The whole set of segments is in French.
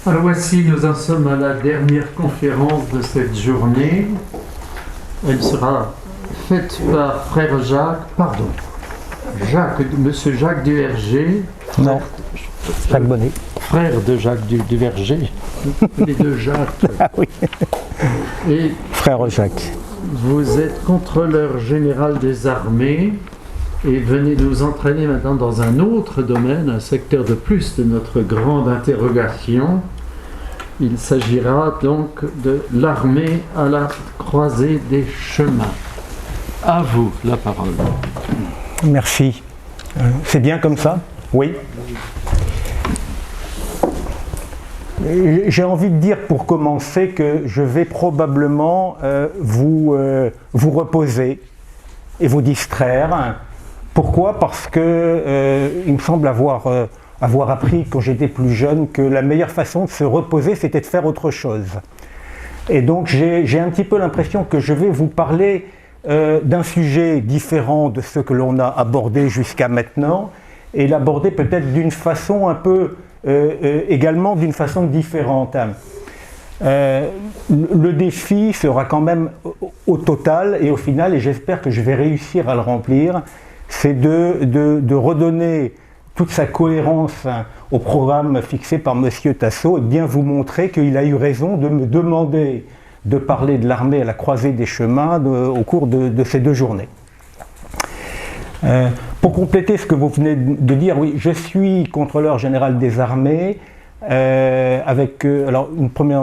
Alors voici, nous en sommes à la dernière conférence de cette journée. Elle sera faite par frère Monsieur Jacques Duverger. Non, Jacques Bonnet. Frère de Jacques Duverger. Les deux Jacques. Ah oui. Et frère Jacques. Vous êtes contrôleur général des armées et venez nous entraîner maintenant dans un autre domaine, un secteur de plus de notre grande interrogation. Il s'agira donc de l'armée à la croisée des chemins. À vous la parole. Merci. C'est bien comme ça? Oui. J'ai envie de dire pour commencer que je vais probablement vous reposer et vous distraire. Pourquoi? Parce que il me semble avoir appris quand j'étais plus jeune que la meilleure façon de se reposer, c'était de faire autre chose. Et donc j'ai un petit peu l'impression que je vais vous parler d'un sujet différent de ce que l'on a abordé jusqu'à maintenant, et l'aborder peut-être d'une façon un peu, également d'une façon différente. Le défi sera quand même au total et au final, et j'espère que je vais réussir à le remplir, c'est de redonner toute sa cohérence au programme fixé par M. Tasso et bien vous montrer qu'il a eu raison de me demander de parler de l'armée à la croisée des chemins au cours de ces 2 journées. Pour compléter ce que vous venez de dire, oui, je suis contrôleur général des armées, alors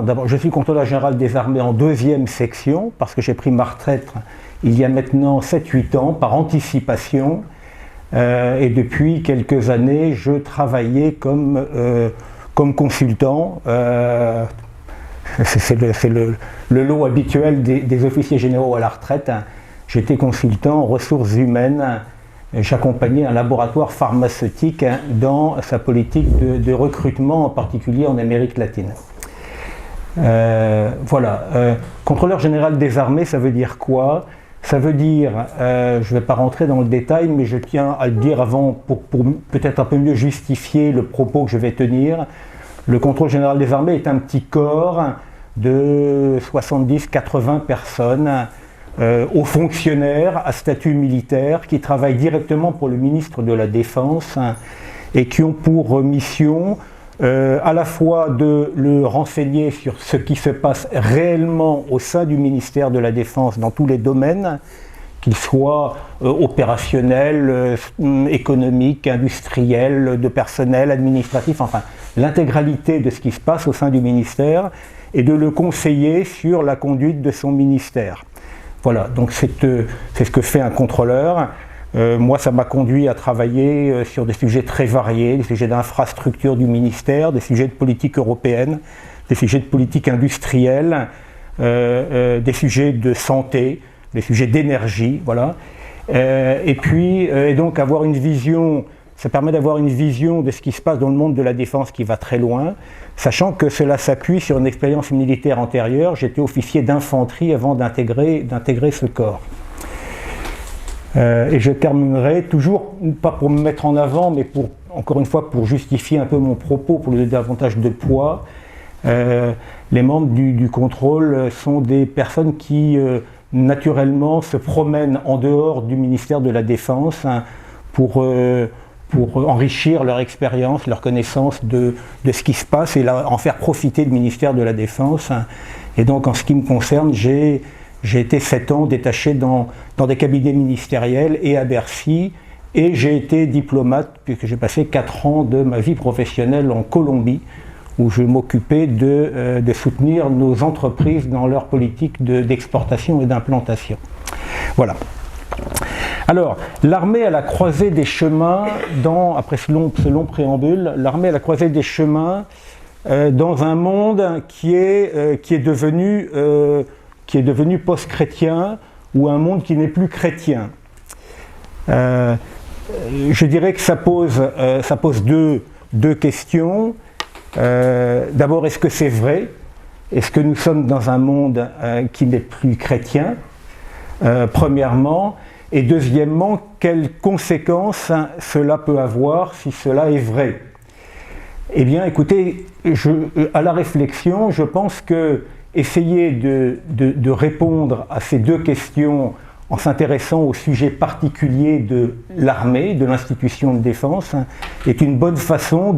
d'abord, je suis contrôleur général des armées en 2e section, parce que j'ai pris ma retraite il y a maintenant 7-8 ans, par anticipation, et depuis quelques années, je travaillais comme consultant. C'est le lot habituel des officiers généraux à la retraite. J'étais consultant en ressources humaines. J'accompagnais un laboratoire pharmaceutique dans sa politique de recrutement, en particulier en Amérique latine. Voilà. Contrôleur général des armées, ça veut dire quoi? Ça veut dire, je ne vais pas rentrer dans le détail, mais je tiens à le dire avant pour peut-être un peu mieux justifier le propos que je vais tenir. Le contrôle général des armées est un petit corps de 70-80 personnes, hauts fonctionnaires à statut militaire qui travaillent directement pour le ministre de la Défense et qui ont pour mission à la fois de le renseigner sur ce qui se passe réellement au sein du ministère de la Défense dans tous les domaines, qu'ils soient opérationnels, économiques, industriels, de personnel, administratif, enfin l'intégralité de ce qui se passe au sein du ministère et de le conseiller sur la conduite de son ministère. Voilà, donc c'est ce que fait un contrôleur. Moi, ça m'a conduit à travailler sur des sujets très variés, des sujets d'infrastructure du ministère, des sujets de politique européenne, des sujets de politique industrielle, des sujets de santé, des sujets d'énergie, voilà. Et donc avoir une vision, ça permet d'avoir une vision de ce qui se passe dans le monde de la défense qui va très loin, sachant que cela s'appuie sur une expérience militaire antérieure. J'étais officier d'infanterie avant d'intégrer ce corps. Et je terminerai toujours, pas pour me mettre en avant, mais encore une fois pour justifier un peu mon propos, pour lui donner davantage de poids. Les membres du contrôle sont des personnes qui naturellement se promènent en dehors du ministère de la Défense pour enrichir leur expérience, leur connaissance de ce qui se passe et en faire profiter le ministère de la Défense. Et donc en ce qui me concerne, j'ai été 7 ans détaché dans des cabinets ministériels et à Bercy, et j'ai été diplomate puisque j'ai passé 4 ans de ma vie professionnelle en Colombie, où je m'occupais de soutenir nos entreprises dans leur politique d'exportation et d'implantation. Voilà. Alors, l'armée à la croisée des chemins, après ce long préambule, l'armée à la croisée des chemins dans un monde qui est devenu post-chrétien, ou un monde qui n'est plus chrétien. Je dirais que ça pose deux questions. D'abord, est-ce que c'est vrai? Est-ce que nous sommes dans un monde qui n'est plus chrétien? Premièrement. Et deuxièmement, quelles conséquences cela peut avoir si cela est vrai? Eh bien, écoutez, à la réflexion, je pense que essayer de répondre à ces deux questions en s'intéressant au sujet particulier de l'armée, de l'institution de défense, est une bonne façon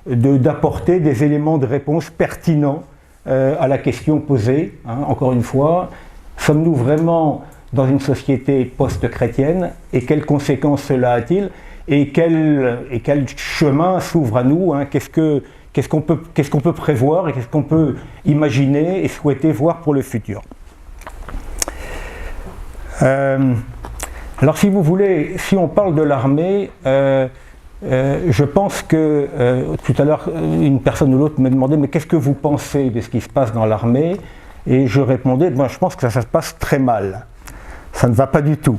d'apporter des éléments de réponse pertinents à la question posée. Encore une fois, sommes-nous vraiment dans une société post-chrétienne et quelles conséquences cela a-t-il et quel chemin s'ouvre à nous, qu'est-ce qu'on peut prévoir et qu'est-ce qu'on peut imaginer et souhaiter voir pour le futur. Alors si vous voulez, si on parle de l'armée, je pense que tout à l'heure une personne ou l'autre me demandait mais qu'est-ce que vous pensez de ce qui se passe dans l'armée, et je répondais je pense que ça se passe très mal, ça ne va pas du tout.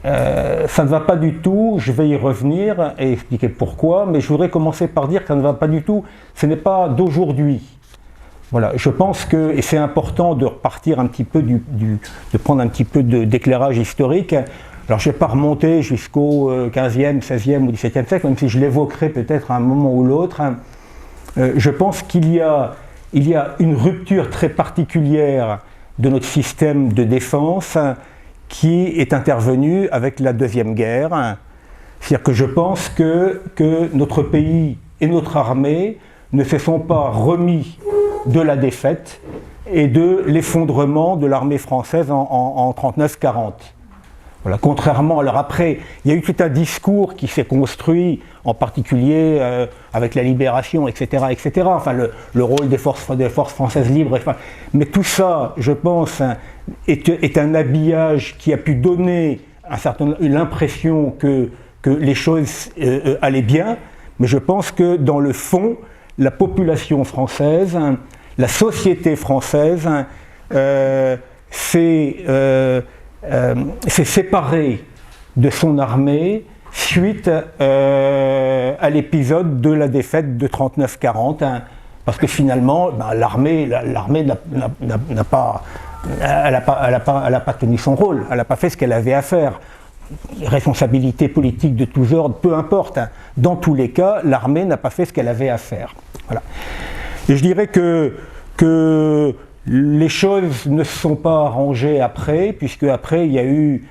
Ça ne va pas du tout, je vais y revenir et expliquer pourquoi, mais je voudrais commencer par dire que ça ne va pas du tout, ce n'est pas d'aujourd'hui. Voilà, je pense que, et c'est important de repartir un petit peu de prendre un petit peu d'éclairage historique. Alors je ne vais pas remonter jusqu'au 15e, 16e ou 17e siècle, même si je l'évoquerai peut-être à un moment ou l'autre. Je pense qu'il y a une rupture très particulière de notre système de défense qui est intervenu avec la Deuxième Guerre. C'est-à-dire que je pense que notre pays et notre armée ne se sont pas remis de la défaite et de l'effondrement de l'armée française en 39-40. Voilà, contrairement, alors après, il y a eu tout un discours qui s'est construit, en particulier avec la libération, etc., etc. Enfin, le rôle des forces françaises libres. Enfin, mais tout ça, je pense, est un habillage qui a pu donner l'impression que les choses allaient bien. Mais je pense que dans le fond, la population française, la société française, s'est séparée de son armée suite à l'épisode de la défaite de 39-40, parce que finalement, l'armée n'a pas tenu son rôle, elle n'a pas fait ce qu'elle avait à faire. Responsabilité politique de tous ordres, peu importe. Dans tous les cas, l'armée n'a pas fait ce qu'elle avait à faire. Voilà. Et je dirais que les choses ne se sont pas arrangées après, puisque après il y a eu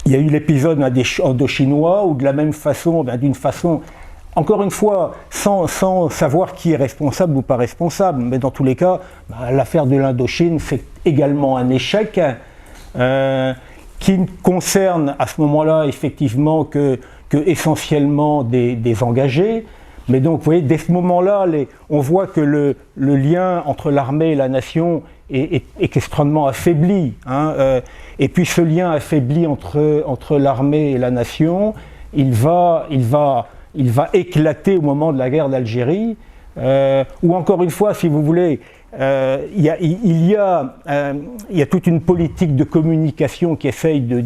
l'épisode indo-chinois, où de la même façon, d'une façon, encore une fois, sans savoir qui est responsable ou pas responsable, mais dans tous les cas, l'affaire de l'Indochine, c'est également un échec qui ne concerne à ce moment-là effectivement que essentiellement des engagés. Mais donc, vous voyez, dès ce moment-là, on voit que le lien entre l'armée et la nation est extrêmement affaibli. Et puis ce lien affaibli entre l'armée et la nation, il va éclater au moment de la guerre d'Algérie, où encore une fois, si vous voulez, il y a toute une politique de communication qui essaye de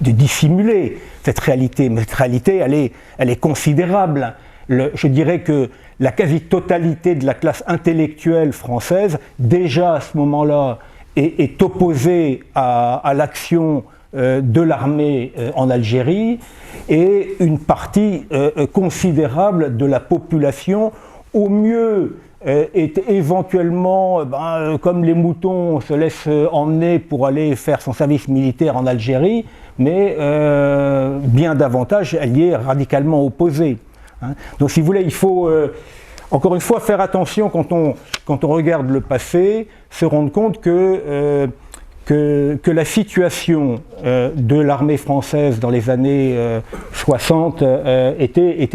dissimuler cette réalité, mais cette réalité, elle est considérable. Je dirais que la quasi-totalité de la classe intellectuelle française, déjà à ce moment-là, est opposée à l'action de l'armée en Algérie, et une partie considérable de la population, au mieux, est éventuellement, comme les moutons, se laisse emmener pour aller faire son service militaire en Algérie, mais bien davantage, elle y est radicalement opposée. Donc si vous voulez, il faut encore une fois faire attention quand on regarde le passé, se rendre compte que la situation de l'armée française dans les années 60 était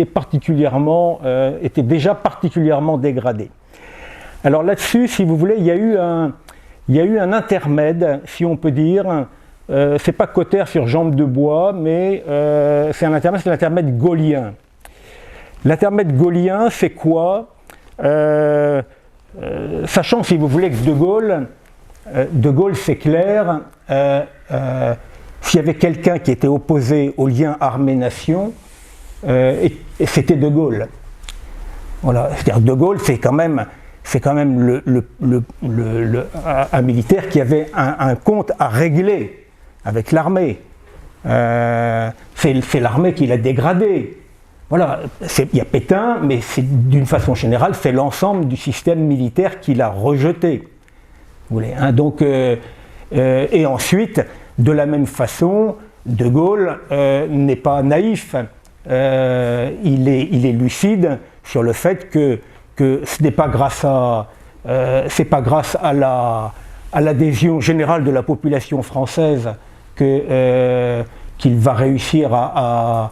déjà particulièrement dégradée. Alors là-dessus, si vous voulez, il y a eu un intermède, si on peut dire. C'est pas Cotère sur jambe de bois, mais c'est l'intermède gaullien. L'intermède gaullien, c'est quoi ? Sachant, si vous voulez, que De Gaulle, c'est clair, s'il y avait quelqu'un qui était opposé au lien armée-nation, c'était De Gaulle. Voilà, c'est-à-dire De Gaulle, c'est quand même un militaire qui avait un compte à régler avec l'armée. C'est l'armée qui l'a dégradé. Voilà, il y a Pétain, mais d'une façon générale, c'est l'ensemble du système militaire qu'il a rejeté. Vous voulez, hein, donc, et ensuite, de la même façon, De Gaulle n'est pas naïf. Il est lucide sur le fait que ce n'est pas grâce à l'adhésion générale de la population française qu'il va réussir à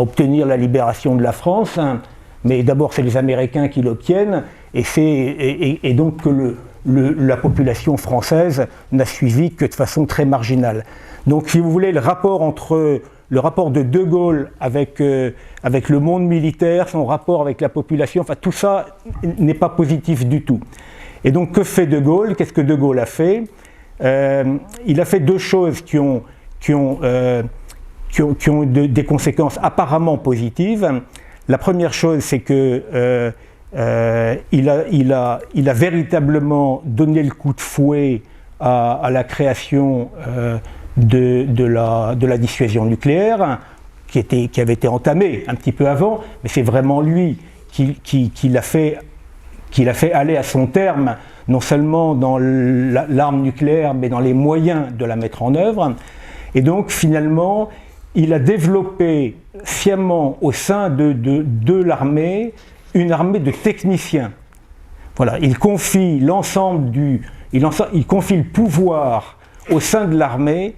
obtenir la libération de la France, hein. Mais d'abord c'est les Américains qui l'obtiennent, et donc que la population française n'a suivi que de façon très marginale. Donc si vous voulez, le rapport de De Gaulle avec le monde militaire, son rapport avec la population, enfin tout ça n'est pas positif du tout. Et donc que fait De Gaulle? Qu'est-ce que De Gaulle a fait? Il a fait deux choses qui ont des conséquences apparemment positives. La première chose, c'est que il a véritablement donné le coup de fouet à la création de la dissuasion nucléaire, qui avait été entamée un petit peu avant, mais c'est vraiment lui qui l'a fait aller à son terme, non seulement dans l'arme nucléaire, mais dans les moyens de la mettre en œuvre. Et donc finalement, il a développé sciemment au sein de l'armée une armée de techniciens. Voilà, il confie le pouvoir au sein de l'armée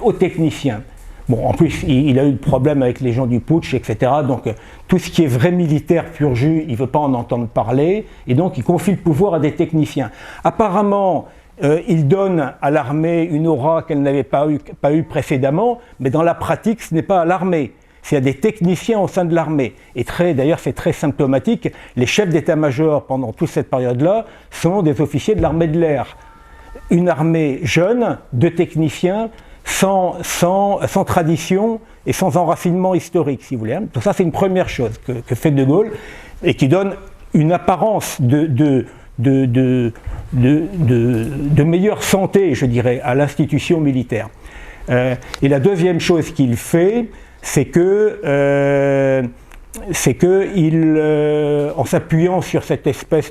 aux techniciens. Bon, en plus, il a eu le problème avec les gens du putsch, etc. Donc, tout ce qui est vrai militaire pur jus, il ne veut pas en entendre parler, et donc il confie le pouvoir à des techniciens. Apparemment, il donne à l'armée une aura qu'elle n'avait pas eu précédemment, mais dans la pratique, ce n'est pas à l'armée, c'est à des techniciens au sein de l'armée. Et d'ailleurs, c'est très symptomatique, les chefs d'état-major pendant toute cette période-là sont des officiers de l'armée de l'air. Une armée jeune, de techniciens, sans tradition et sans enracinement historique, si vous voulez. Donc ça, c'est une première chose que fait De Gaulle, et qui donne une apparence de meilleure santé, je dirais, à l'institution militaire. Et la deuxième chose qu'il fait, c'est que en s'appuyant sur cette espèce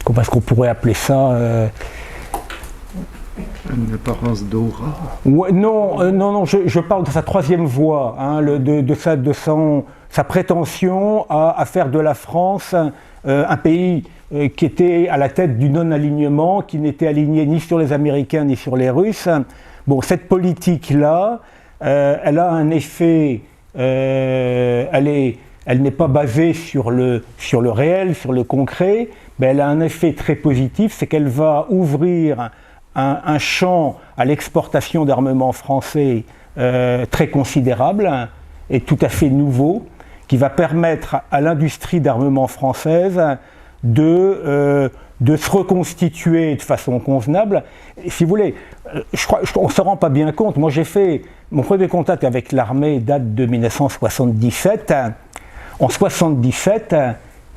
comment est-ce qu'on pourrait appeler ça une apparence d'aura. Ouais, non, je parle de sa troisième voie, hein, sa prétention à faire de la France un pays qui était à la tête du non-alignement, qui n'était aligné ni sur les Américains ni sur les Russes. Bon, cette politique-là, elle a un effet, elle n'est pas basée sur le réel, sur le concret, mais elle a un effet très positif, c'est qu'elle va ouvrir un champ à l'exportation d'armements français très considérable et tout à fait nouveau, qui va permettre à l'industrie d'armement française de se reconstituer de façon convenable. Et si vous voulez, on ne se rend pas bien compte. Moi, mon premier contact avec l'armée date de 1977. En 1977,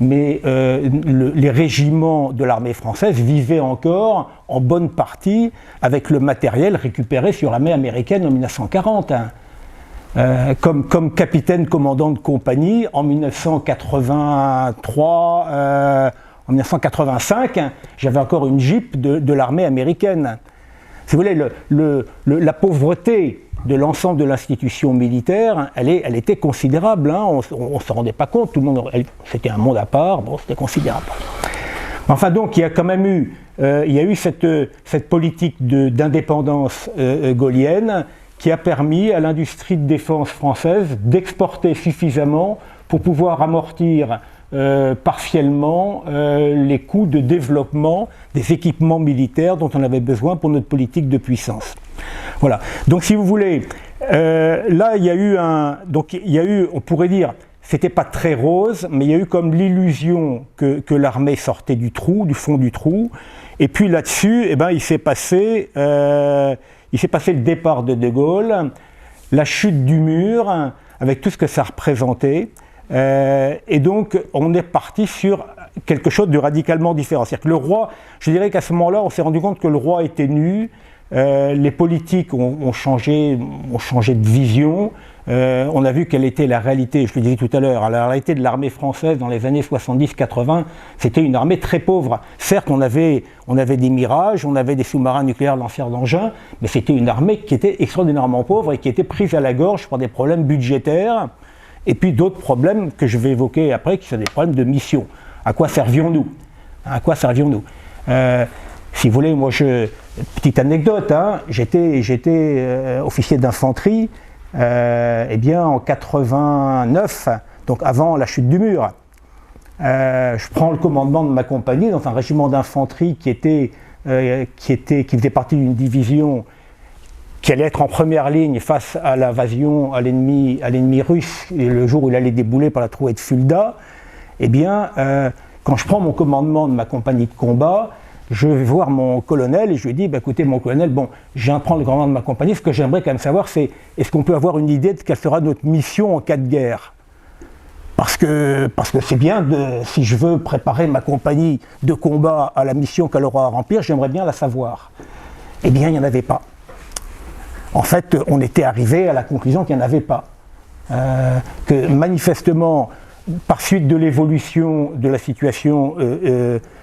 mais les régiments de l'armée française vivaient encore en bonne partie avec le matériel récupéré sur l'armée américaine en 1940. Comme capitaine commandant de compagnie en 1983, en 1985, j'avais encore une Jeep de l'armée américaine. Si vous voulez, la pauvreté de l'ensemble de l'institution militaire, elle était considérable, hein, on ne se rendait pas compte, tout le monde, c'était un monde à part, bon, c'était considérable. Enfin donc, il y a quand même eu, cette politique d'indépendance gaullienne qui a permis à l'industrie de défense française d'exporter suffisamment pour pouvoir amortir partiellement les coûts de développement des équipements militaires dont on avait besoin pour notre politique de puissance. Voilà. Donc si vous voulez, là il y a eu on pourrait dire, c'était pas très rose, mais il y a eu comme l'illusion que l'armée sortait du fond du trou, et puis là-dessus, il s'est passé le départ de De Gaulle, la chute du mur, avec tout ce que ça représentait. Et donc, on est parti sur quelque chose de radicalement différent. C'est-à-dire que le roi, je dirais qu'à ce moment-là, on s'est rendu compte que le roi était nu, les politiques ont changé de vision. On a vu quelle était la réalité, je le disais tout à l'heure, la réalité de l'armée française dans les années 70-80, c'était une armée très pauvre. Certes, on avait des Mirages, on avait des sous-marins nucléaires lanceurs d'engins, mais c'était une armée qui était extraordinairement pauvre et qui était prise à la gorge par des problèmes budgétaires et puis d'autres problèmes que je vais évoquer après, qui sont des problèmes de mission. À quoi servions-nous ? Si vous voulez, moi, petite anecdote, hein, j'étais officier d'infanterie, en 89, donc avant la chute du mur. Je prends le commandement de ma compagnie dans un régiment d'infanterie qui faisait partie d'une division qui allait être en première ligne face à l'invasion, à l'ennemi russe, et le jour où il allait débouler par la trouée de Fulda. Quand je prends mon commandement de ma compagnie de combat, je vais voir mon colonel et je lui dis, écoutez mon colonel, je viens de prendre le commandement de ma compagnie, ce que j'aimerais quand même savoir, c'est est-ce qu'on peut avoir une idée de quelle sera notre mission en cas de guerre ? Parce que c'est bien, si je veux préparer ma compagnie de combat à la mission qu'elle aura à remplir, j'aimerais bien la savoir. Eh bien, il n'y en avait pas. En fait, on était arrivé à la conclusion qu'il n'y en avait pas. Que manifestement, par suite de l'évolution de la situation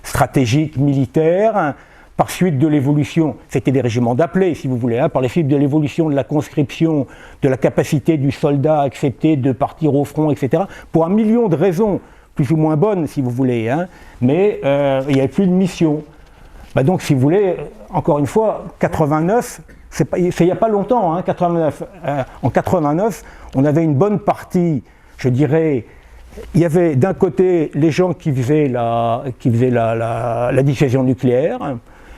stratégique, militaire, par suite de l'évolution, c'était des régiments d'appelés si vous voulez, par la suite de l'évolution de la conscription, de la capacité du soldat à accepter de partir au front, etc., pour un million de raisons, plus ou moins bonnes si vous voulez, mais il n'y avait plus de mission. Donc si vous voulez, encore une fois, 89, c'est il n'y a pas longtemps, 89. En 89, on avait une bonne partie, je dirais. Il y avait d'un côté les gens qui faisaient la dissuasion nucléaire,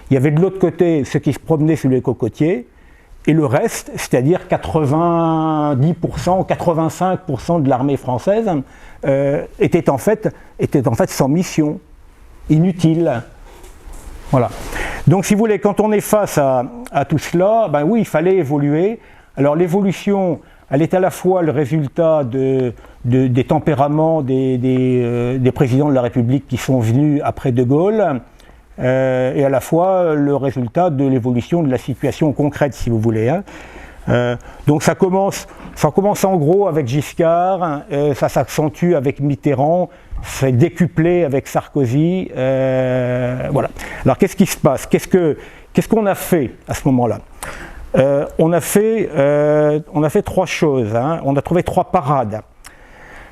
il y avait de l'autre côté ceux qui se promenaient sur les cocotiers, et le reste, c'est-à-dire 90%, 85% de l'armée française, était en fait sans mission, inutile. Voilà. Donc si vous voulez, quand on est face à tout cela, oui, il fallait évoluer. Alors l'évolution, elle est à la fois le résultat des tempéraments des présidents de la République qui sont venus après De Gaulle, et à la fois le résultat de l'évolution de la situation concrète, si vous voulez. Donc ça commence en gros avec Giscard, ça s'accentue avec Mitterrand, c'est décuplé avec Sarkozy. Voilà. Alors qu'est-ce qui se passe ? Qu'est-ce qu'on a fait à ce moment-là ? On a fait trois choses, on a trouvé trois parades.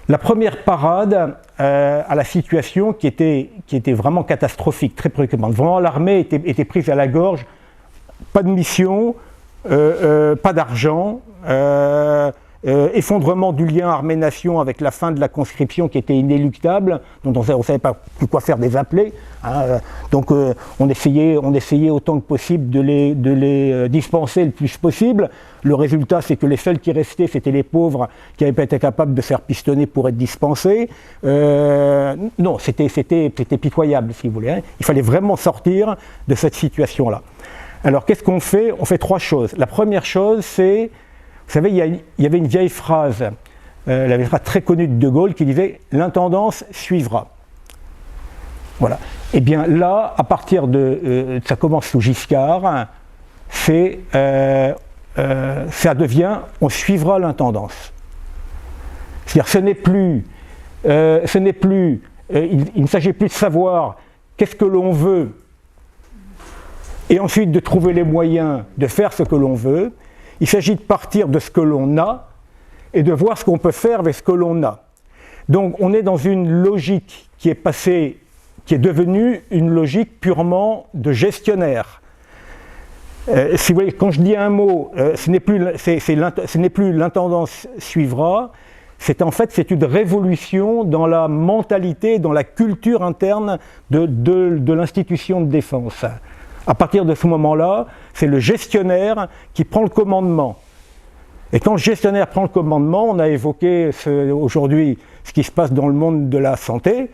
La première parade à la situation qui était vraiment catastrophique, très préoccupante. Vraiment l'armée était prise à la gorge, pas de mission, pas d'argent, effondrement du lien armée-nation avec la fin de la conscription qui était inéluctable, dont on ne savait pas plus quoi faire des appelés. Donc on essayait autant que possible de les dispenser le plus possible. Le résultat, c'est que les seuls qui restaient, c'était les pauvres qui n'avaient pas été capables de faire pistonner pour être dispensés. Non, c'était pitoyable, si vous voulez. Il fallait vraiment sortir de cette situation-là. Alors qu'est-ce qu'on fait ? On fait trois choses. La première chose, c'est, vous savez, il y avait une vieille phrase, la vieille phrase très connue de De Gaulle qui disait « l'intendance suivra ». Voilà. Et bien là, à partir ça commence sous Giscard, ça devient « on suivra l'intendance ». C'est-à-dire il ne s'agit plus de savoir qu'est-ce que l'on veut et ensuite de trouver les moyens de faire ce que l'on veut. Il s'agit de partir de ce que l'on a et de voir ce qu'on peut faire avec ce que l'on a. Donc on est dans une logique qui est devenue une logique purement de gestionnaire. Si vous voyez, quand je dis un mot, ce n'est plus l'intendance suivra, c'est une révolution dans la mentalité, dans la culture interne de l'institution de défense. À partir de ce moment-là, c'est le gestionnaire qui prend le commandement. Et quand le gestionnaire prend le commandement, on a évoqué aujourd'hui ce qui se passe dans le monde de la santé.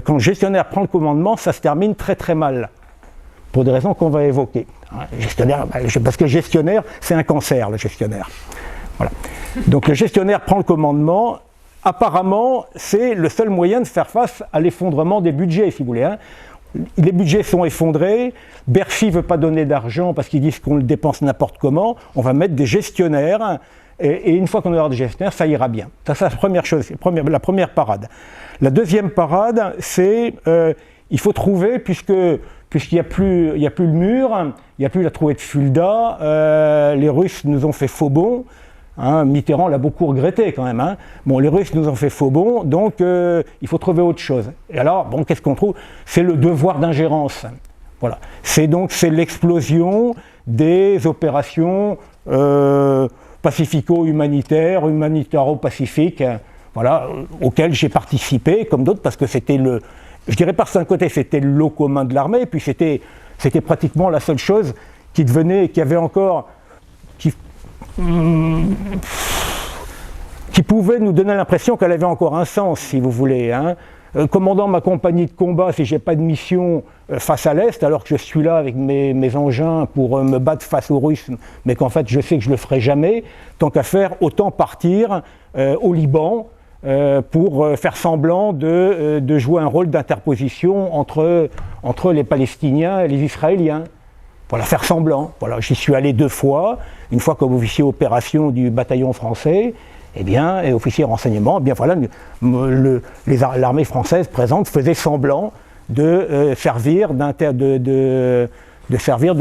Quand le gestionnaire prend le commandement, ça se termine très très mal, pour des raisons qu'on va évoquer. Parce que le gestionnaire, c'est un cancer, le gestionnaire. Voilà. Donc le gestionnaire prend le commandement. Apparemment, c'est le seul moyen de faire face à l'effondrement des budgets, si vous voulez. les budgets sont effondrés, Bercy ne veut pas donner d'argent parce qu'ils disent qu'on le dépense n'importe comment, on va mettre des gestionnaires, et une fois qu'on aura des gestionnaires, ça ira bien. Ça c'est la première chose, la première parade. La deuxième parade, c'est il faut trouver, puisqu'il n'y a plus le mur, il n'y a plus la trouée de Fulda, les Russes nous ont fait faux bond. Hein, Mitterrand l'a beaucoup regretté quand même. Hein. Bon, les Russes nous ont fait faux bond, donc il faut trouver autre chose. Et alors, bon, qu'est-ce qu'on trouve? C'est le devoir d'ingérence. Voilà. C'est l'explosion des opérations pacifico-humanitaires, humanitaro-pacifiques, voilà, auxquelles j'ai participé, comme d'autres, parce que c'était je dirais par d'un côté, c'était le lot commun de l'armée, puis c'était pratiquement la seule chose qui pouvait nous donner l'impression qu'elle avait encore un sens, si vous voulez. Hein. Commandant ma compagnie de combat, si je n'ai pas de mission face à l'Est, alors que je suis là avec mes engins pour me battre face aux Russes, mais qu'en fait je sais que je ne le ferai jamais, tant qu'à faire, autant partir au Liban pour faire semblant de jouer un rôle d'interposition entre les Palestiniens et les Israéliens. Voilà, faire semblant. Voilà, j'y suis allé 2 fois, une fois comme officier opération du bataillon français, et officier renseignement, voilà, l'armée française présente faisait semblant de servir de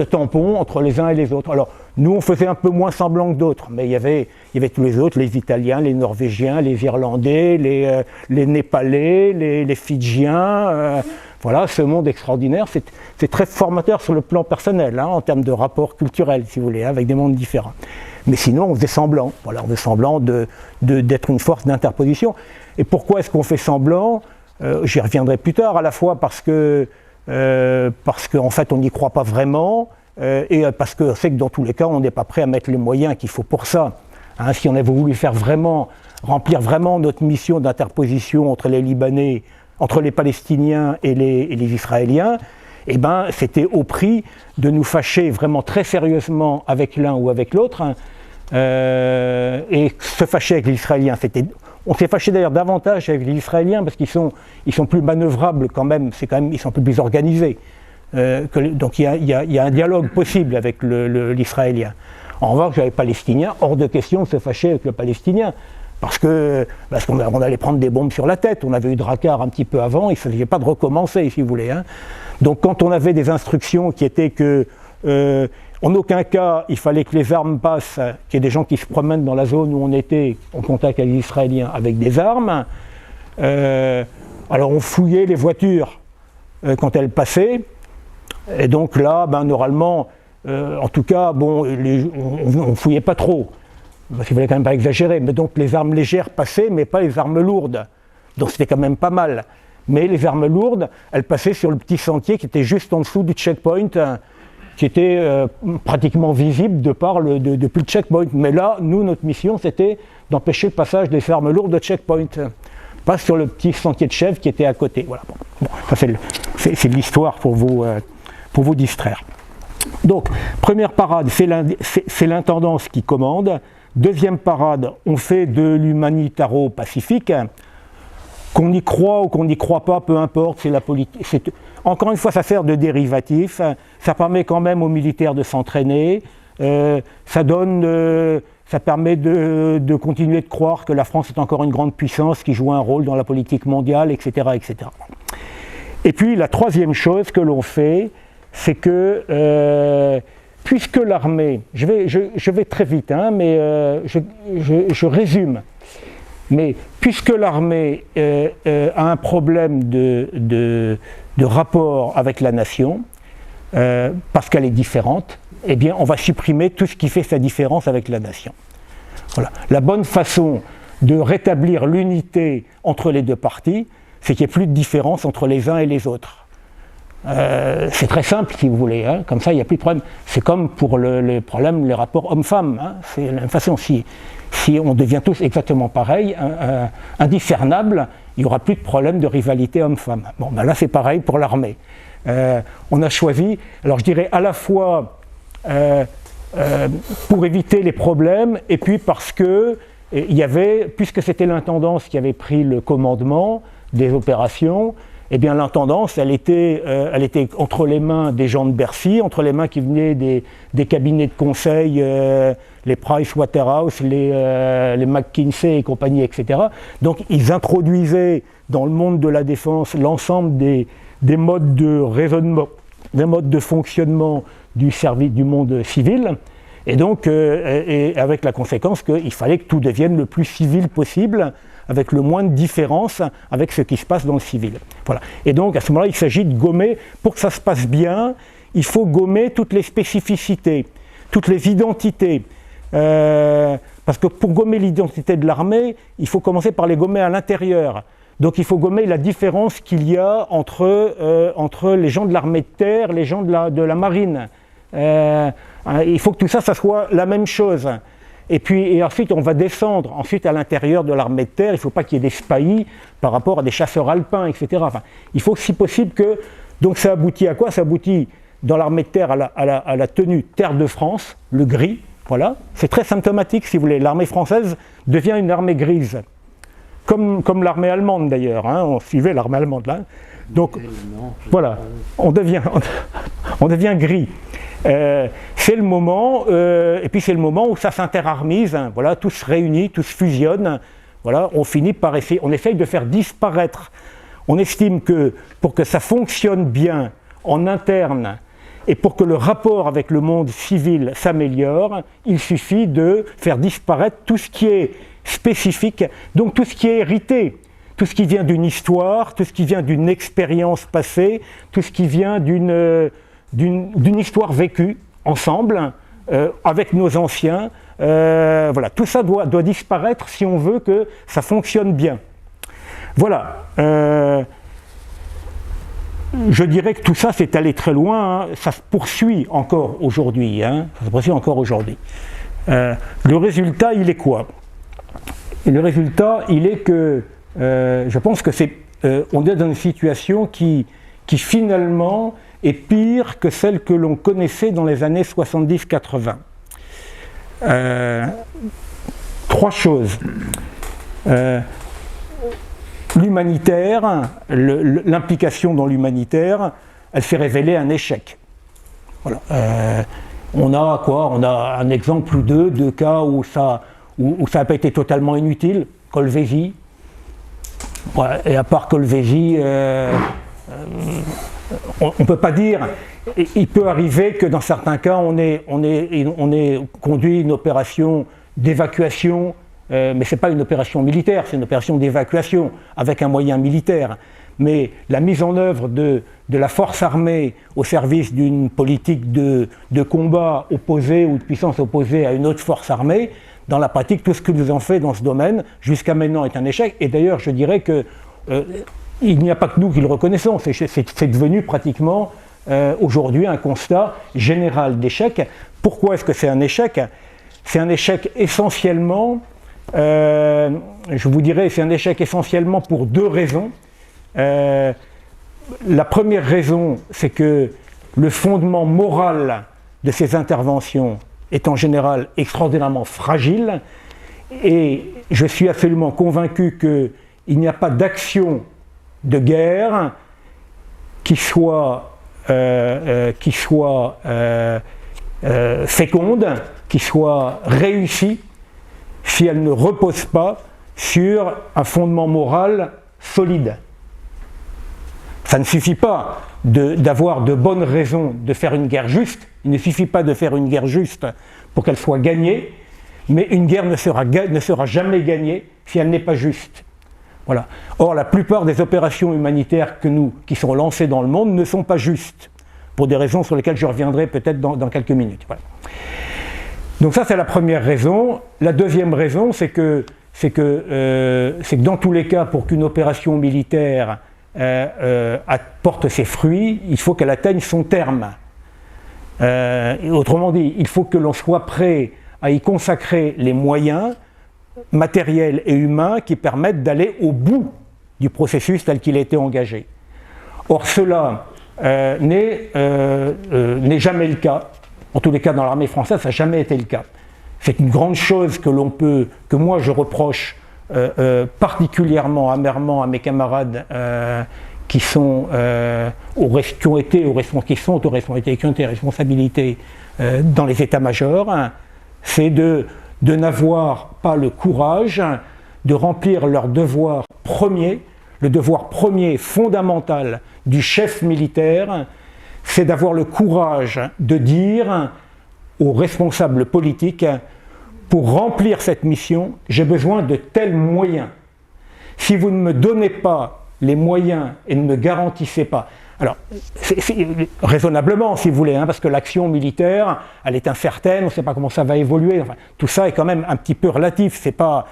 tampon entre les uns et les autres. Alors, nous, on faisait un peu moins semblant que d'autres, mais il y avait tous les autres, les Italiens, les Norvégiens, les Irlandais, les Népalais, les Fidjiens. Voilà, ce monde extraordinaire, c'est très formateur sur le plan personnel, hein, en termes de rapport culturel, si vous voulez, hein, avec des mondes différents. Mais sinon, on faisait semblant. Voilà, on faisait semblant d'être une force d'interposition. Et pourquoi est-ce qu'on fait semblant? J'y reviendrai plus tard, à la fois parce qu'en fait, on n'y croit pas vraiment, et parce qu'on sait que dans tous les cas, on n'est pas prêt à mettre les moyens qu'il faut pour ça. Hein, si on avait voulu remplir vraiment notre mission d'interposition entre les Libanais, entre les Palestiniens et les Israéliens, eh ben, c'était au prix de nous fâcher vraiment très sérieusement avec l'un ou avec l'autre. Hein, et se fâcher avec les Israéliens, on s'est fâché d'ailleurs davantage avec les Israéliens parce qu'ils sont plus manœuvrables quand même, ils sont plus organisés. Donc il y a un dialogue possible avec l'Israélien. En revanche, avec les Palestiniens, hors de question de se fâcher avec le Palestinien. Parce qu'on allait prendre des bombes sur la tête, on avait eu Drakkar un petit peu avant, il ne s'agissait pas de recommencer, si vous voulez. Hein. Donc quand on avait des instructions qui étaient que, en aucun cas, il fallait que les armes passent, qu'il y ait des gens qui se promènent dans la zone où on était en contact avec les Israéliens avec des armes, alors on fouillait les voitures quand elles passaient, et donc là, normalement, en tout cas, bon, on ne fouillait pas trop. Parce qu'il ne fallait quand même pas exagérer, mais donc les armes légères passaient, mais pas les armes lourdes. Donc c'était quand même pas mal. Mais les armes lourdes, elles passaient sur le petit sentier qui était juste en dessous du checkpoint, qui était pratiquement visible depuis le checkpoint. Mais là, nous, notre mission, c'était d'empêcher le passage des armes lourdes de checkpoint. Pas sur le petit sentier de chèvre qui était à côté. Voilà. Bon, ça c'est l'histoire pour vous distraire. Donc, première parade, c'est l'intendance qui commande. Deuxième parade, on fait de l'humanitaro-pacifique. Qu'on y croit ou qu'on n'y croit pas, peu importe, c'est la politique. Encore une fois, ça sert de dérivatif. Ça permet quand même aux militaires de s'entraîner. Ça permet de continuer de croire que la France est encore une grande puissance qui joue un rôle dans la politique mondiale, etc., etc. Et puis, la troisième chose que l'on fait, c'est que puisque l'armée, je vais très vite, hein, mais je résume, mais puisque l'armée a un problème de rapport avec la nation, parce qu'elle est différente, eh bien on va supprimer tout ce qui fait sa différence avec la nation. Voilà. La bonne façon de rétablir l'unité entre les deux parties, c'est qu'il n'y ait plus de différence entre les uns et les autres. C'est très simple si vous voulez, hein. Comme ça il n'y a plus de problème. C'est comme pour les rapports hommes-femmes, hein. C'est la même façon, si on devient tous exactement pareil, indiscernables, il n'y aura plus de problème de rivalité homme-femme. Bon, ben là c'est pareil pour l'armée. On a choisi, alors je dirais à la fois pour éviter les problèmes, et puis parce que puisque c'était l'intendance qui avait pris le commandement des opérations, eh bien l'intendance, elle était entre les mains des gens de Bercy, entre les mains qui venaient des cabinets de conseil, les Price Waterhouse, les McKinsey et compagnie, etc. Donc ils introduisaient dans le monde de la défense l'ensemble des modes de raisonnement, des modes de fonctionnement du monde civil, et donc et avec la conséquence qu'il fallait que tout devienne le plus civil possible, avec le moins de différence avec ce qui se passe dans le civil. Voilà. Et donc à ce moment-là, il s'agit de gommer, pour que ça se passe bien, il faut gommer toutes les spécificités, toutes les identités. Parce que pour gommer l'identité de l'armée, il faut commencer par les gommer à l'intérieur. Donc il faut gommer la différence qu'il y a entre les gens de l'armée de terre, les gens de la marine. Il faut que tout ça, ça soit la même chose. Et ensuite, on va descendre ensuite à l'intérieur de l'armée de terre. Il ne faut pas qu'il y ait des spahis par rapport à des chasseurs alpins, etc. Enfin, il faut, si possible, que... Donc ça aboutit à quoi? Ça aboutit dans l'armée de terre à la tenue Terre de France, le gris. Voilà. C'est très symptomatique, si vous voulez. L'armée française devient une armée grise. Comme l'armée allemande, d'ailleurs. Hein. On suivait l'armée allemande, là. Donc, voilà. On devient gris. C'est le moment, et puis c'est le moment où ça s'interarmise, hein, voilà, tout se réunit, tout se fusionne, voilà, on essaye de faire disparaître. On estime que pour que ça fonctionne bien en interne et pour que le rapport avec le monde civil s'améliore, il suffit de faire disparaître tout ce qui est spécifique, donc tout ce qui est hérité, tout ce qui vient d'une histoire, tout ce qui vient d'une expérience passée, tout ce qui vient d'une histoire vécue ensemble, avec nos anciens. Voilà, tout ça doit disparaître si on veut que ça fonctionne bien. Voilà. Je dirais que tout ça, c'est allé très loin. Hein. Ça se poursuit encore aujourd'hui. Hein. Ça se poursuit encore aujourd'hui. Le résultat, il est quoi? Et le résultat, il est que je pense que on est dans une situation qui finalement est pire que celle que l'on connaissait dans les années 70-80. Trois choses. L'humanitaire, l'implication dans l'humanitaire, elle s'est révélée un échec. Voilà. On a un exemple ou deux cas où ça n'a pas été totalement inutile. Kolwezi. Ouais, et à part Kolwezi, on ne peut pas dire. Il peut arriver que dans certains cas, on ait conduit une opération d'évacuation, mais ce n'est pas une opération militaire, c'est une opération d'évacuation avec un moyen militaire. Mais la mise en œuvre de la force armée au service d'une politique de combat opposée ou de puissance opposée à une autre force armée, dans la pratique, tout ce que nous avons fait dans ce domaine, jusqu'à maintenant, est un échec. Et d'ailleurs, je dirais que il n'y a pas que nous qui le reconnaissons, c'est devenu pratiquement aujourd'hui un constat général d'échec. Pourquoi est-ce que c'est un échec? C'est un échec essentiellement, je vous dirais, c'est un échec essentiellement pour deux raisons. La première raison, c'est que le fondement moral de ces interventions est en général extraordinairement fragile, et je suis absolument convaincu qu'il n'y a pas d'action de guerre qui soit féconde, qui soit réussie, si elle ne repose pas sur un fondement moral solide. Ça ne suffit pas d'avoir de bonnes raisons de faire une guerre juste, il ne suffit pas de faire une guerre juste pour qu'elle soit gagnée, mais une guerre ne sera jamais gagnée si elle n'est pas juste. Voilà. Or, la plupart des opérations humanitaires qui sont lancées dans le monde ne sont pas justes, pour des raisons sur lesquelles je reviendrai peut-être dans quelques minutes. Voilà. Donc ça, c'est la première raison. La deuxième raison, c'est que dans tous les cas, pour qu'une opération militaire apporte ses fruits, il faut qu'elle atteigne son terme. Autrement dit, il faut que l'on soit prêt à y consacrer les moyens matériels et humains qui permettent d'aller au bout du processus tel qu'il a été engagé. Or, cela n'est jamais le cas. En tous les cas, dans l'armée française, ça n'a jamais été le cas. C'est une grande chose que moi je reproche particulièrement amèrement à mes camarades qui sont qui ont été responsabilités dans les états-majors, c'est de n'avoir pas le courage de remplir leur devoir premier. Le devoir premier fondamental du chef militaire, c'est d'avoir le courage de dire aux responsables politiques, pour remplir cette mission, j'ai besoin de tels moyens. Si vous ne me donnez pas les moyens et ne me garantissez pas, alors c'est raisonnablement si vous voulez, parce que l'action militaire, elle est incertaine, on ne sait pas comment ça va évoluer, enfin, tout ça est quand même un petit peu relatif, c'est pas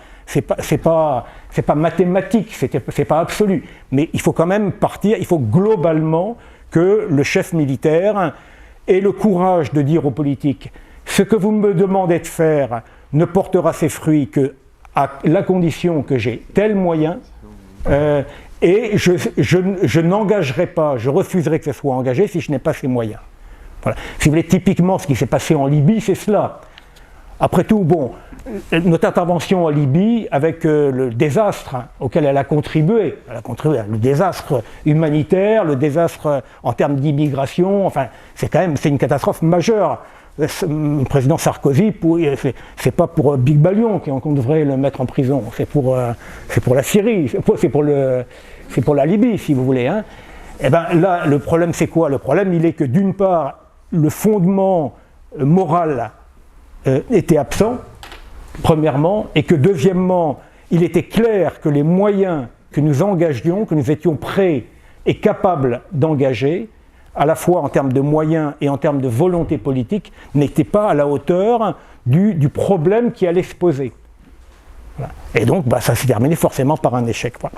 mathématique, c'est pas absolu, mais il faut quand même partir, il faut globalement que le chef militaire ait le courage de dire aux politiques, ce que vous me demandez de faire ne portera ses fruits que à la condition que j'ai tel moyen, et je n'engagerai pas, je refuserai que ce soit engagé si je n'ai pas ces moyens. Voilà. Si vous voulez, typiquement ce qui s'est passé en Libye, c'est cela. Après tout, bon, notre intervention en Libye, avec le désastre auquel elle a contribué, le désastre humanitaire, le désastre en termes d'immigration, enfin, c'est une catastrophe majeure. Le président Sarkozy, c'est pas pour Big Balion qu'on devrait le mettre en prison, c'est pour la Syrie, c'est pour la Libye, si vous voulez. Et ben là, le problème c'est quoi? Le problème, il est que d'une part, le fondement moral était absent, premièrement, et que deuxièmement, il était clair que les moyens que nous engagions, que nous étions prêts et capables d'engager, à la fois en termes de moyens et en termes de volonté politique, n'étaient pas à la hauteur du problème qui allait se poser. Voilà. Et donc, ça s'est terminé forcément par un échec. Voilà.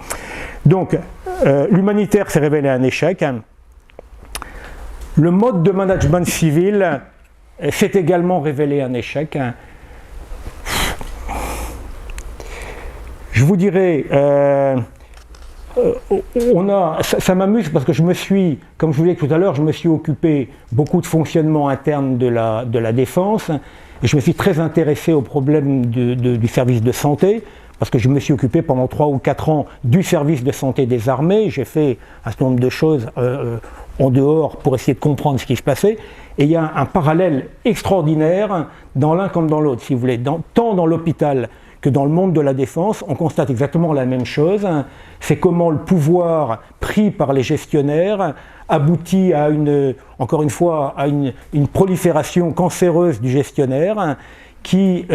Donc, l'humanitaire s'est révélé un échec. Le mode de management civil s'est également révélé un échec. Je vous dirais, ça m'amuse parce que comme je vous l'ai dit tout à l'heure, je me suis occupé beaucoup de fonctionnement interne de la défense, et je me suis très intéressé aux problèmes du service de santé, parce que je me suis occupé pendant 3 ou 4 ans du service de santé des armées. J'ai fait un certain nombre de choses en dehors pour essayer de comprendre ce qui se passait, et il y a un parallèle extraordinaire dans l'un comme dans l'autre, si vous voulez, tant dans l'hôpital que dans le monde de la défense, on constate exactement la même chose. C'est comment le pouvoir pris par les gestionnaire aboutit à encore une fois, à une prolifération cancéreuse du gestionnaire qui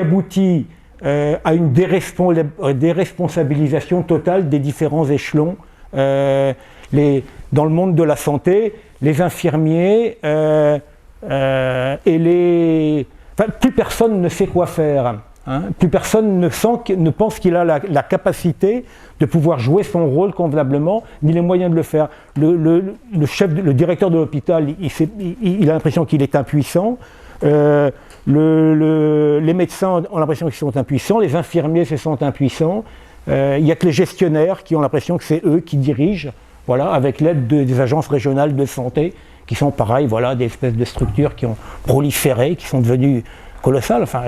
aboutit à une déresponsabilisation totale des différents échelons. Dans le monde de la santé, les infirmiers plus personne ne sait quoi faire. Plus personne ne pense qu'il a la capacité de pouvoir jouer son rôle convenablement, ni les moyens de le faire. Le directeur de l'hôpital, il a l'impression qu'il est impuissant. Les médecins ont l'impression qu'ils sont impuissants, les infirmiers se sentent impuissants. Il n'y a que les gestionnaires qui ont l'impression que c'est eux qui dirigent, voilà, avec l'aide des agences régionales de santé, qui sont pareil, voilà, des espèces de structures qui ont proliféré, qui sont devenues colossales. Enfin,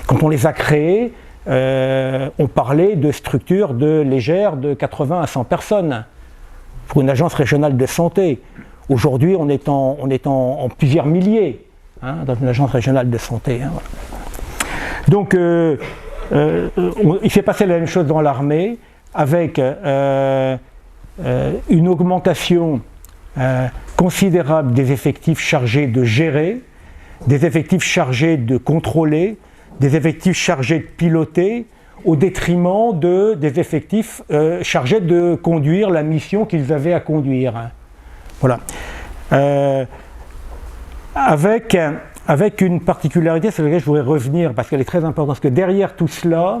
quand on les a créées, on parlait de structures légères de 80 à 100 personnes pour une agence régionale de santé. Aujourd'hui, on est en plusieurs milliers dans une agence régionale de santé. Voilà. Donc, il s'est passé la même chose dans l'armée, avec une augmentation considérable des effectifs chargés de gérer, des effectifs chargés de contrôler, des effectifs chargés de piloter, au détriment des effectifs chargés de conduire la mission qu'ils avaient à conduire. Voilà. Avec une particularité sur laquelle je voudrais revenir, parce qu'elle est très importante, parce que derrière tout cela,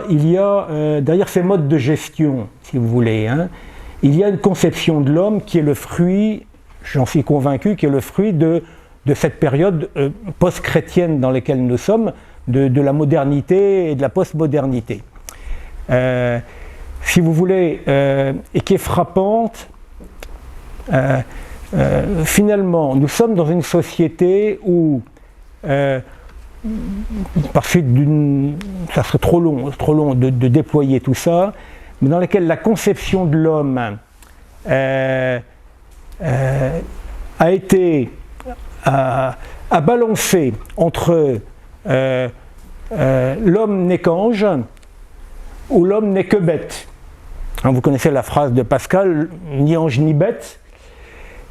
il y a, derrière ces modes de gestion, si vous voulez, il y a une conception de l'homme qui est le fruit, j'en suis convaincu, qui est le fruit de cette période post-chrétienne dans laquelle nous sommes, de la modernité et de la post-modernité. Si vous voulez, et qui est frappante, finalement, nous sommes dans une société où, par suite ça serait trop long de déployer tout ça, mais dans laquelle la conception de l'homme a été à balancer entre l'homme n'est qu'ange ou l'homme n'est que bête. Vous connaissez la phrase de Pascal, ni ange ni bête.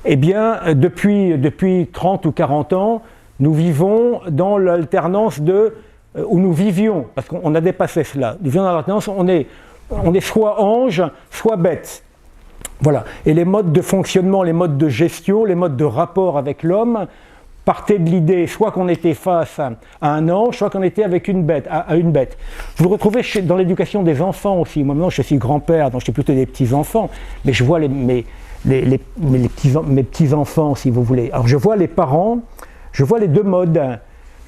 Eh bien, depuis 30 ou 40 ans, nous vivons dans l'alternance où nous vivions, parce qu'on a dépassé cela. Nous vivons dans l'alternance, on est soit ange, soit bête. Voilà. Et les modes de fonctionnement, les modes de gestion, les modes de rapport avec l'homme partaient de l'idée soit qu'on était face à un ange, soit qu'on était avec une bête, à une bête. Vous le retrouvez dans l'éducation des enfants aussi. Moi maintenant je suis grand-père, donc je suis plutôt des petits-enfants, mais je vois mes petits-enfants, si vous voulez. Alors je vois les parents, je vois les deux modes.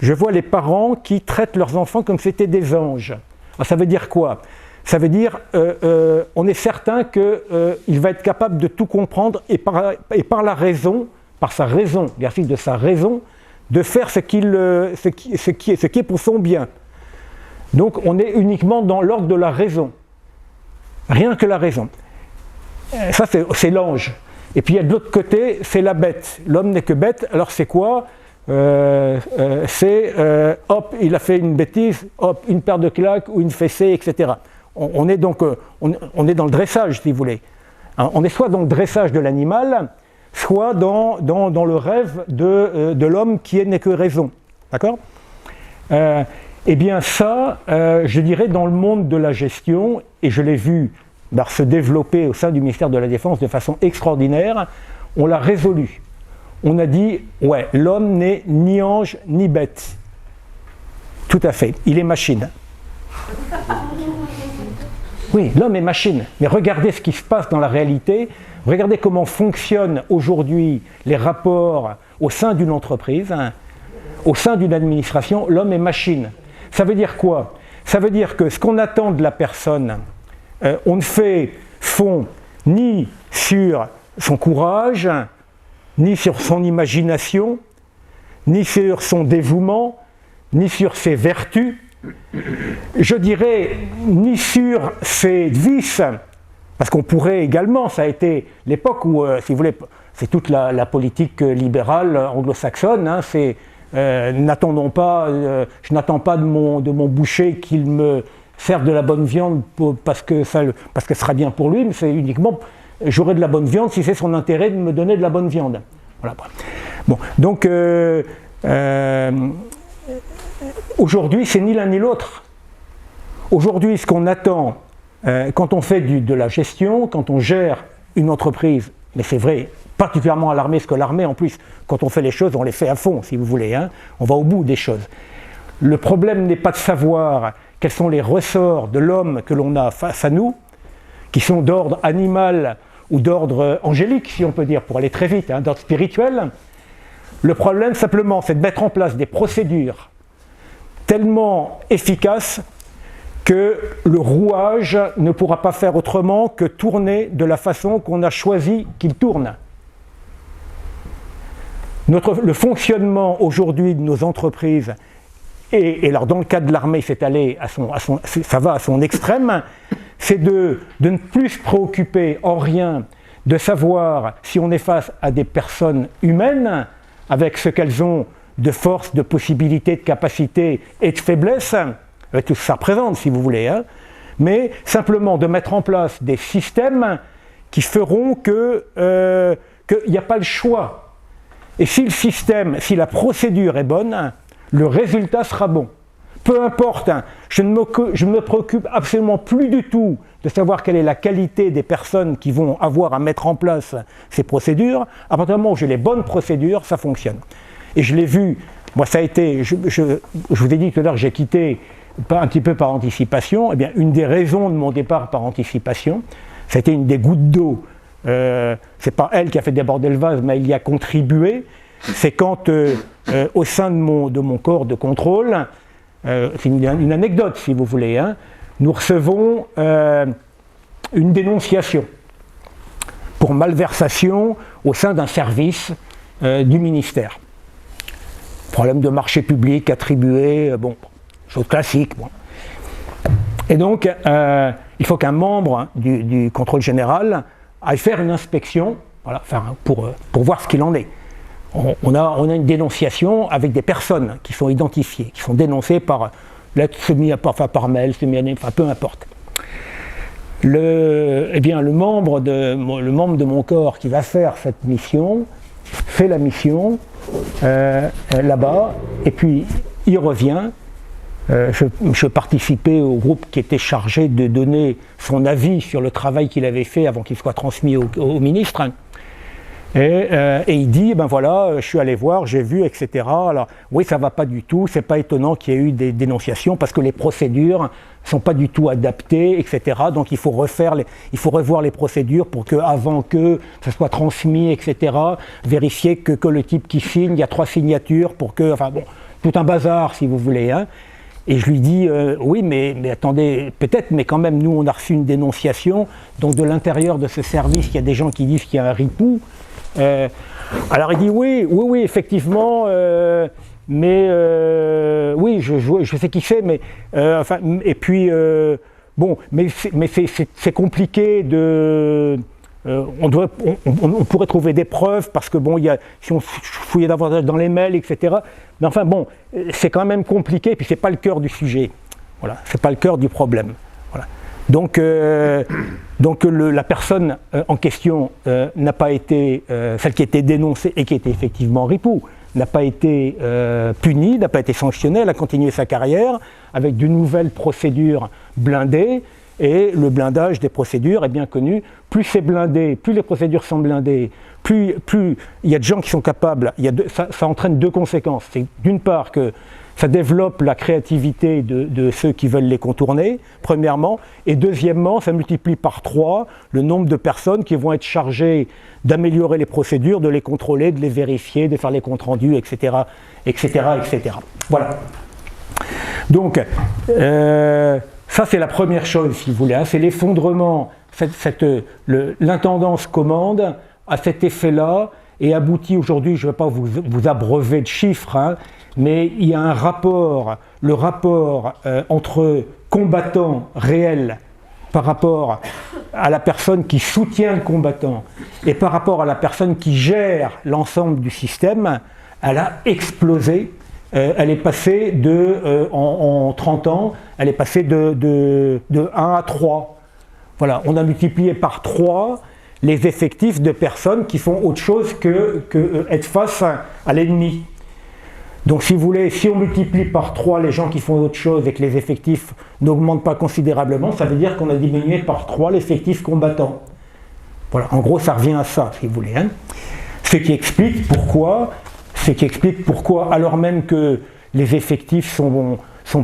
Je vois les parents qui traitent leurs enfants comme si c'était des anges. Alors ça veut dire quoi ? Ça veut dire on est certain qu'il va être capable de tout comprendre et par la raison, par sa raison, l'exercice de sa raison, de faire ce qui est pour son bien. Donc on est uniquement dans l'ordre de la raison. Rien que la raison. Ça c'est l'ange. Et puis il y a de l'autre côté, c'est la bête. L'homme n'est que bête, alors c'est quoi ? Hop, il a fait une bêtise, hop, une paire de claques ou une fessée, etc. On est donc on est dans le dressage, si vous voulez. Hein, on est soit dans le dressage de l'animal, soit dans le rêve de l'homme qui n'est que raison. D'accord ? Eh bien ça, je dirais dans le monde de la gestion, et je l'ai vu se développer au sein du ministère de la Défense de façon extraordinaire, on l'a résolu. On a dit, ouais, l'homme n'est ni ange ni bête. Tout à fait, il est machine. Oui, l'homme est machine, mais regardez ce qui se passe dans la réalité, regardez comment fonctionnent aujourd'hui les rapports au sein d'une entreprise, au sein d'une administration, l'homme est machine. Ça veut dire quoi ? Ça veut dire que ce qu'on attend de la personne, on ne fait fond ni sur son courage, ni sur son imagination, ni sur son dévouement, ni sur ses vertus, je dirais ni sur ses vices, parce qu'on pourrait également, ça a été l'époque où, si vous voulez, c'est toute la politique libérale anglo-saxonne, hein, c'est n'attendons pas, je n'attends pas de mon boucher qu'il me serve de la bonne viande parce que ce sera bien pour lui, mais c'est uniquement j'aurai de la bonne viande si c'est son intérêt de me donner de la bonne viande. Voilà. Bon, donc aujourd'hui, c'est ni l'un ni l'autre. Aujourd'hui, ce qu'on attend quand on fait de la gestion, quand on gère une entreprise, mais c'est vrai, particulièrement à l'armée, parce que l'armée, en plus, quand on fait les choses, on les fait à fond, si vous voulez, hein, on va au bout des choses. Le problème n'est pas de savoir quels sont les ressorts de l'homme que l'on a face à nous, qui sont d'ordre animal ou d'ordre angélique, si on peut dire, pour aller très vite, hein, d'ordre spirituel. Le problème, simplement, c'est de mettre en place des procédures tellement efficaces que le rouage ne pourra pas faire autrement que tourner de la façon qu'on a choisi qu'il tourne. Le fonctionnement aujourd'hui de nos entreprises, et alors dans le cas de l'armée, c'est allé ça va à son extrême, c'est de ne plus se préoccuper en rien de savoir si on est face à des personnes humaines, avec ce qu'elles ont de force, de possibilités, de capacités et de faiblesses, avec tout ce que ça représente si vous voulez, hein, mais simplement de mettre en place des systèmes qui feront qu'il n'y a pas le choix. Et si le système, si la procédure est bonne, le résultat sera bon. Peu importe, hein, je ne me préoccupe absolument plus du tout de savoir quelle est la qualité des personnes qui vont avoir à mettre en place ces procédures. À partir du moment où j'ai les bonnes procédures, ça fonctionne. Et je l'ai vu, moi ça a été, je vous ai dit tout à l'heure que j'ai quitté un petit peu par anticipation. Eh bien, une des raisons de mon départ par anticipation, ça a été une des gouttes d'eau. C'est pas elle qui a fait déborder le vase, mais elle y a contribué. C'est quand, au sein de mon corps de contrôle, c'est une anecdote si vous voulez, hein, nous recevons une dénonciation pour malversation au sein d'un service du ministère. Problème de marché public attribué, bon, chose classique. Bon. Et donc, il faut qu'un membre du contrôle général aille faire une inspection, voilà, pour voir ce qu'il en est. On a une dénonciation avec des personnes qui sont identifiées, qui sont dénoncées par lettre par mail, semi-anonyme, enfin peu importe. Le membre de mon corps qui va faire cette mission fait la mission là-bas, et puis il revient. Je participais au groupe qui était chargé de donner son avis sur le travail qu'il avait fait avant qu'il soit transmis au ministre. Et il dit, ben voilà, je suis allé voir, j'ai vu, etc. Alors oui, ça ne va pas du tout, c'est pas étonnant qu'il y ait eu des dénonciations parce que les procédures ne sont pas du tout adaptées, etc. Donc il faut revoir les procédures pour que, avant que ça soit transmis, etc., vérifier que le type qui signe, il y a 3 signatures pour que, enfin bon, tout un bazar si vous voulez, hein. Et je lui dis, oui, mais attendez, peut-être, mais quand même, nous, on a reçu une dénonciation, donc de l'intérieur de ce service, il y a des gens qui disent qu'il y a un ripou. Alors il dit, oui, effectivement, mais oui, je sais qui c'est, mais, enfin, et puis, bon, mais c'est compliqué de... on pourrait trouver des preuves parce que bon, si on fouillait davantage dans les mails, etc. Mais enfin bon, c'est quand même compliqué, puis c'est pas le cœur du sujet. Voilà, c'est pas le cœur du problème. Voilà. Donc la personne en question n'a pas été, celle qui a été dénoncée et qui était effectivement ripou, n'a pas été punie, n'a pas été sanctionnée, elle a continué sa carrière avec de nouvelles procédures blindées. Et le blindage des procédures est bien connu. Plus c'est blindé, plus les procédures sont blindées, plus il y a de gens qui sont capables. Ça entraîne 2 conséquences. C'est d'une part que ça développe la créativité de ceux qui veulent les contourner, premièrement. Et deuxièmement, ça multiplie par 3 le nombre de personnes qui vont être chargées d'améliorer les procédures, de les contrôler, de les vérifier, de faire les comptes rendus, etc., etc., etc. Voilà. Donc, ça, c'est la première chose, si vous voulez, hein, c'est l'effondrement. L'intendance commande à cet effet-là et aboutit aujourd'hui, je ne vais pas vous abreuver de chiffres, hein, mais il y a un rapport, le rapport entre combattant réel par rapport à la personne qui soutient le combattant et par rapport à la personne qui gère l'ensemble du système, elle a explosé. Elle est passée en 30 ans, elle est passée de 1 à 3. Voilà, on a multiplié par 3 les effectifs de personnes qui font autre chose que être face à l'ennemi. Donc si vous voulez, si on multiplie par 3 les gens qui font autre chose et que les effectifs n'augmentent pas considérablement, ça veut dire qu'on a diminué par 3 l'effectif combattant. Voilà, en gros ça revient à ça, si vous voulez. Hein. Ce qui explique pourquoi, alors même que les effectifs sont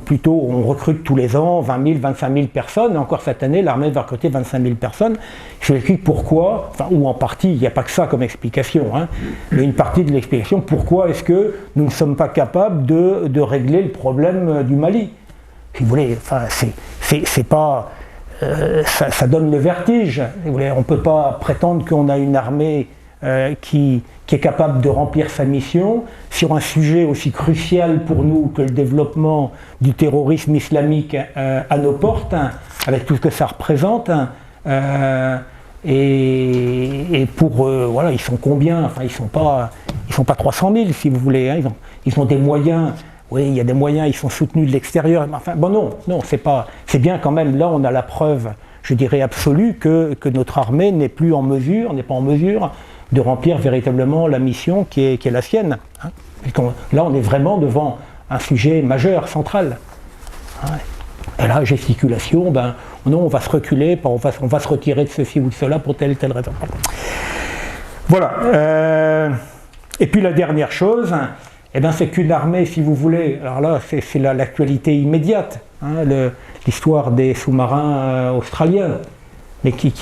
plutôt, on recrute tous les ans 20 000, 25 000 personnes, et encore cette année, l'armée va recruter 25 000 personnes. Je explique pourquoi, enfin, ou en partie, il n'y a pas que ça comme explication, hein, mais une partie de l'explication, pourquoi est-ce que nous ne sommes pas capables de régler le problème du Mali. Si vous voulez, enfin, c'est pas... ça donne le vertige. Si vous voulez, on ne peut pas prétendre qu'on a une armée qui est capable de remplir sa mission sur un sujet aussi crucial pour nous que le développement du terrorisme islamique à nos portes, hein, avec tout ce que ça représente. Et pour voilà, ils sont combien? Enfin, ils sont pas 300 000 si vous voulez. Hein, ils ont des moyens. Oui, il y a des moyens. Ils sont soutenus de l'extérieur. Enfin, bon, non, c'est pas. C'est bien quand même. Là, on a la preuve, je dirais absolue, que notre armée n'est pas en mesure de remplir véritablement la mission qui est la sienne. Hein. Là, on est vraiment devant un sujet majeur, central. Hein. Et là, gesticulation, ben non, on va se reculer, on va se retirer de ceci ou de cela pour telle et telle raison. Voilà. Et puis la dernière chose, eh ben, c'est qu'une armée, si vous voulez, alors là, c'est l'actualité immédiate, hein, l'histoire des sous-marins australiens, mais qui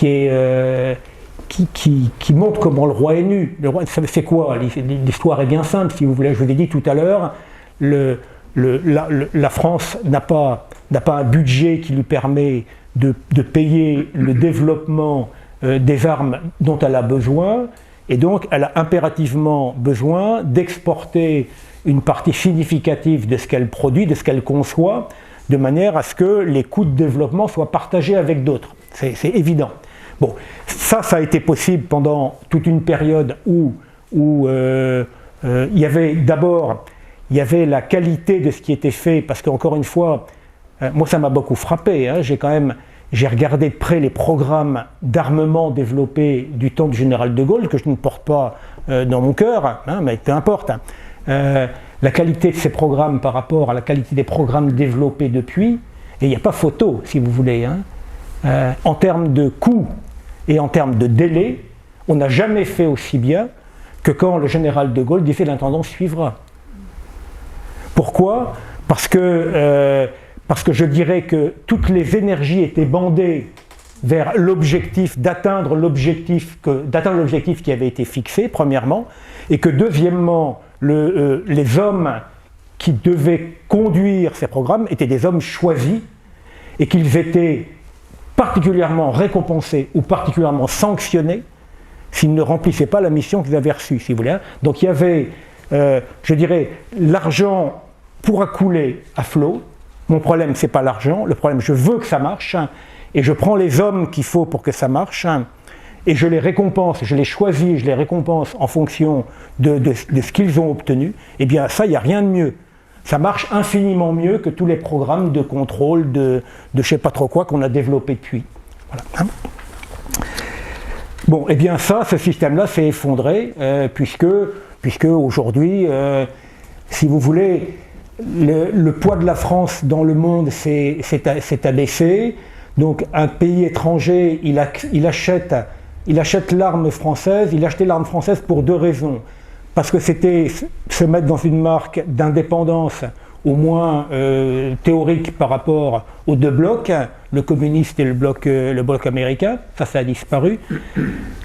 montre comment le roi est nu. Le roi, c'est quoi? L'histoire est bien simple, si vous voulez. Je vous ai dit tout à l'heure, la France n'a pas un budget qui lui permet de payer le développement des armes dont elle a besoin, et donc elle a impérativement besoin d'exporter une partie significative de ce qu'elle produit, de ce qu'elle conçoit, de manière à ce que les coûts de développement soient partagés avec d'autres. C'est évident. Bon, ça a été possible pendant toute une période où il y avait d'abord la qualité de ce qui était fait, parce qu'encore une fois, moi ça m'a beaucoup frappé, hein, j'ai regardé de près les programmes d'armement développés du temps du général de Gaulle, que je ne porte pas dans mon cœur, hein, mais peu importe. La qualité de ces programmes par rapport à la qualité des programmes développés depuis, et il n'y a pas photo, si vous voulez, hein, en termes de coûts et en termes de délai, on n'a jamais fait aussi bien que quand le général de Gaulle disait l'intendant suivra. Pourquoi ? Parce que je dirais que toutes les énergies étaient bandées vers l'objectif d'atteindre l'objectif qui avait été fixé, premièrement, et que deuxièmement, les hommes qui devaient conduire ces programmes étaient des hommes choisis et qu'ils étaient particulièrement récompensés ou particulièrement sanctionnés s'ils ne remplissaient pas la mission qu'ils avaient reçue, si vous voulez. Donc il y avait, je dirais, l'argent pourra couler à flot. Mon problème, c'est pas l'argent. Le problème, je veux que ça marche, hein, et je prends les hommes qu'il faut pour que ça marche, hein, et je les récompense, je les choisis, je les récompense en fonction de ce qu'ils ont obtenu. Eh bien, ça, il n'y a rien de mieux. Ça marche infiniment mieux que tous les programmes de contrôle de je ne sais pas trop quoi qu'on a développés depuis. Voilà, hein. Bon, eh bien ça, ce système-là s'est effondré, puisque aujourd'hui, si vous voulez, le poids de la France dans le monde s'est abaissé. Donc un pays étranger, il achète l'arme française. Il achetait l'arme française pour deux raisons. Parce que c'était se mettre dans une marque d'indépendance au moins théorique par rapport aux deux blocs, le communiste et le bloc américain, ça a disparu.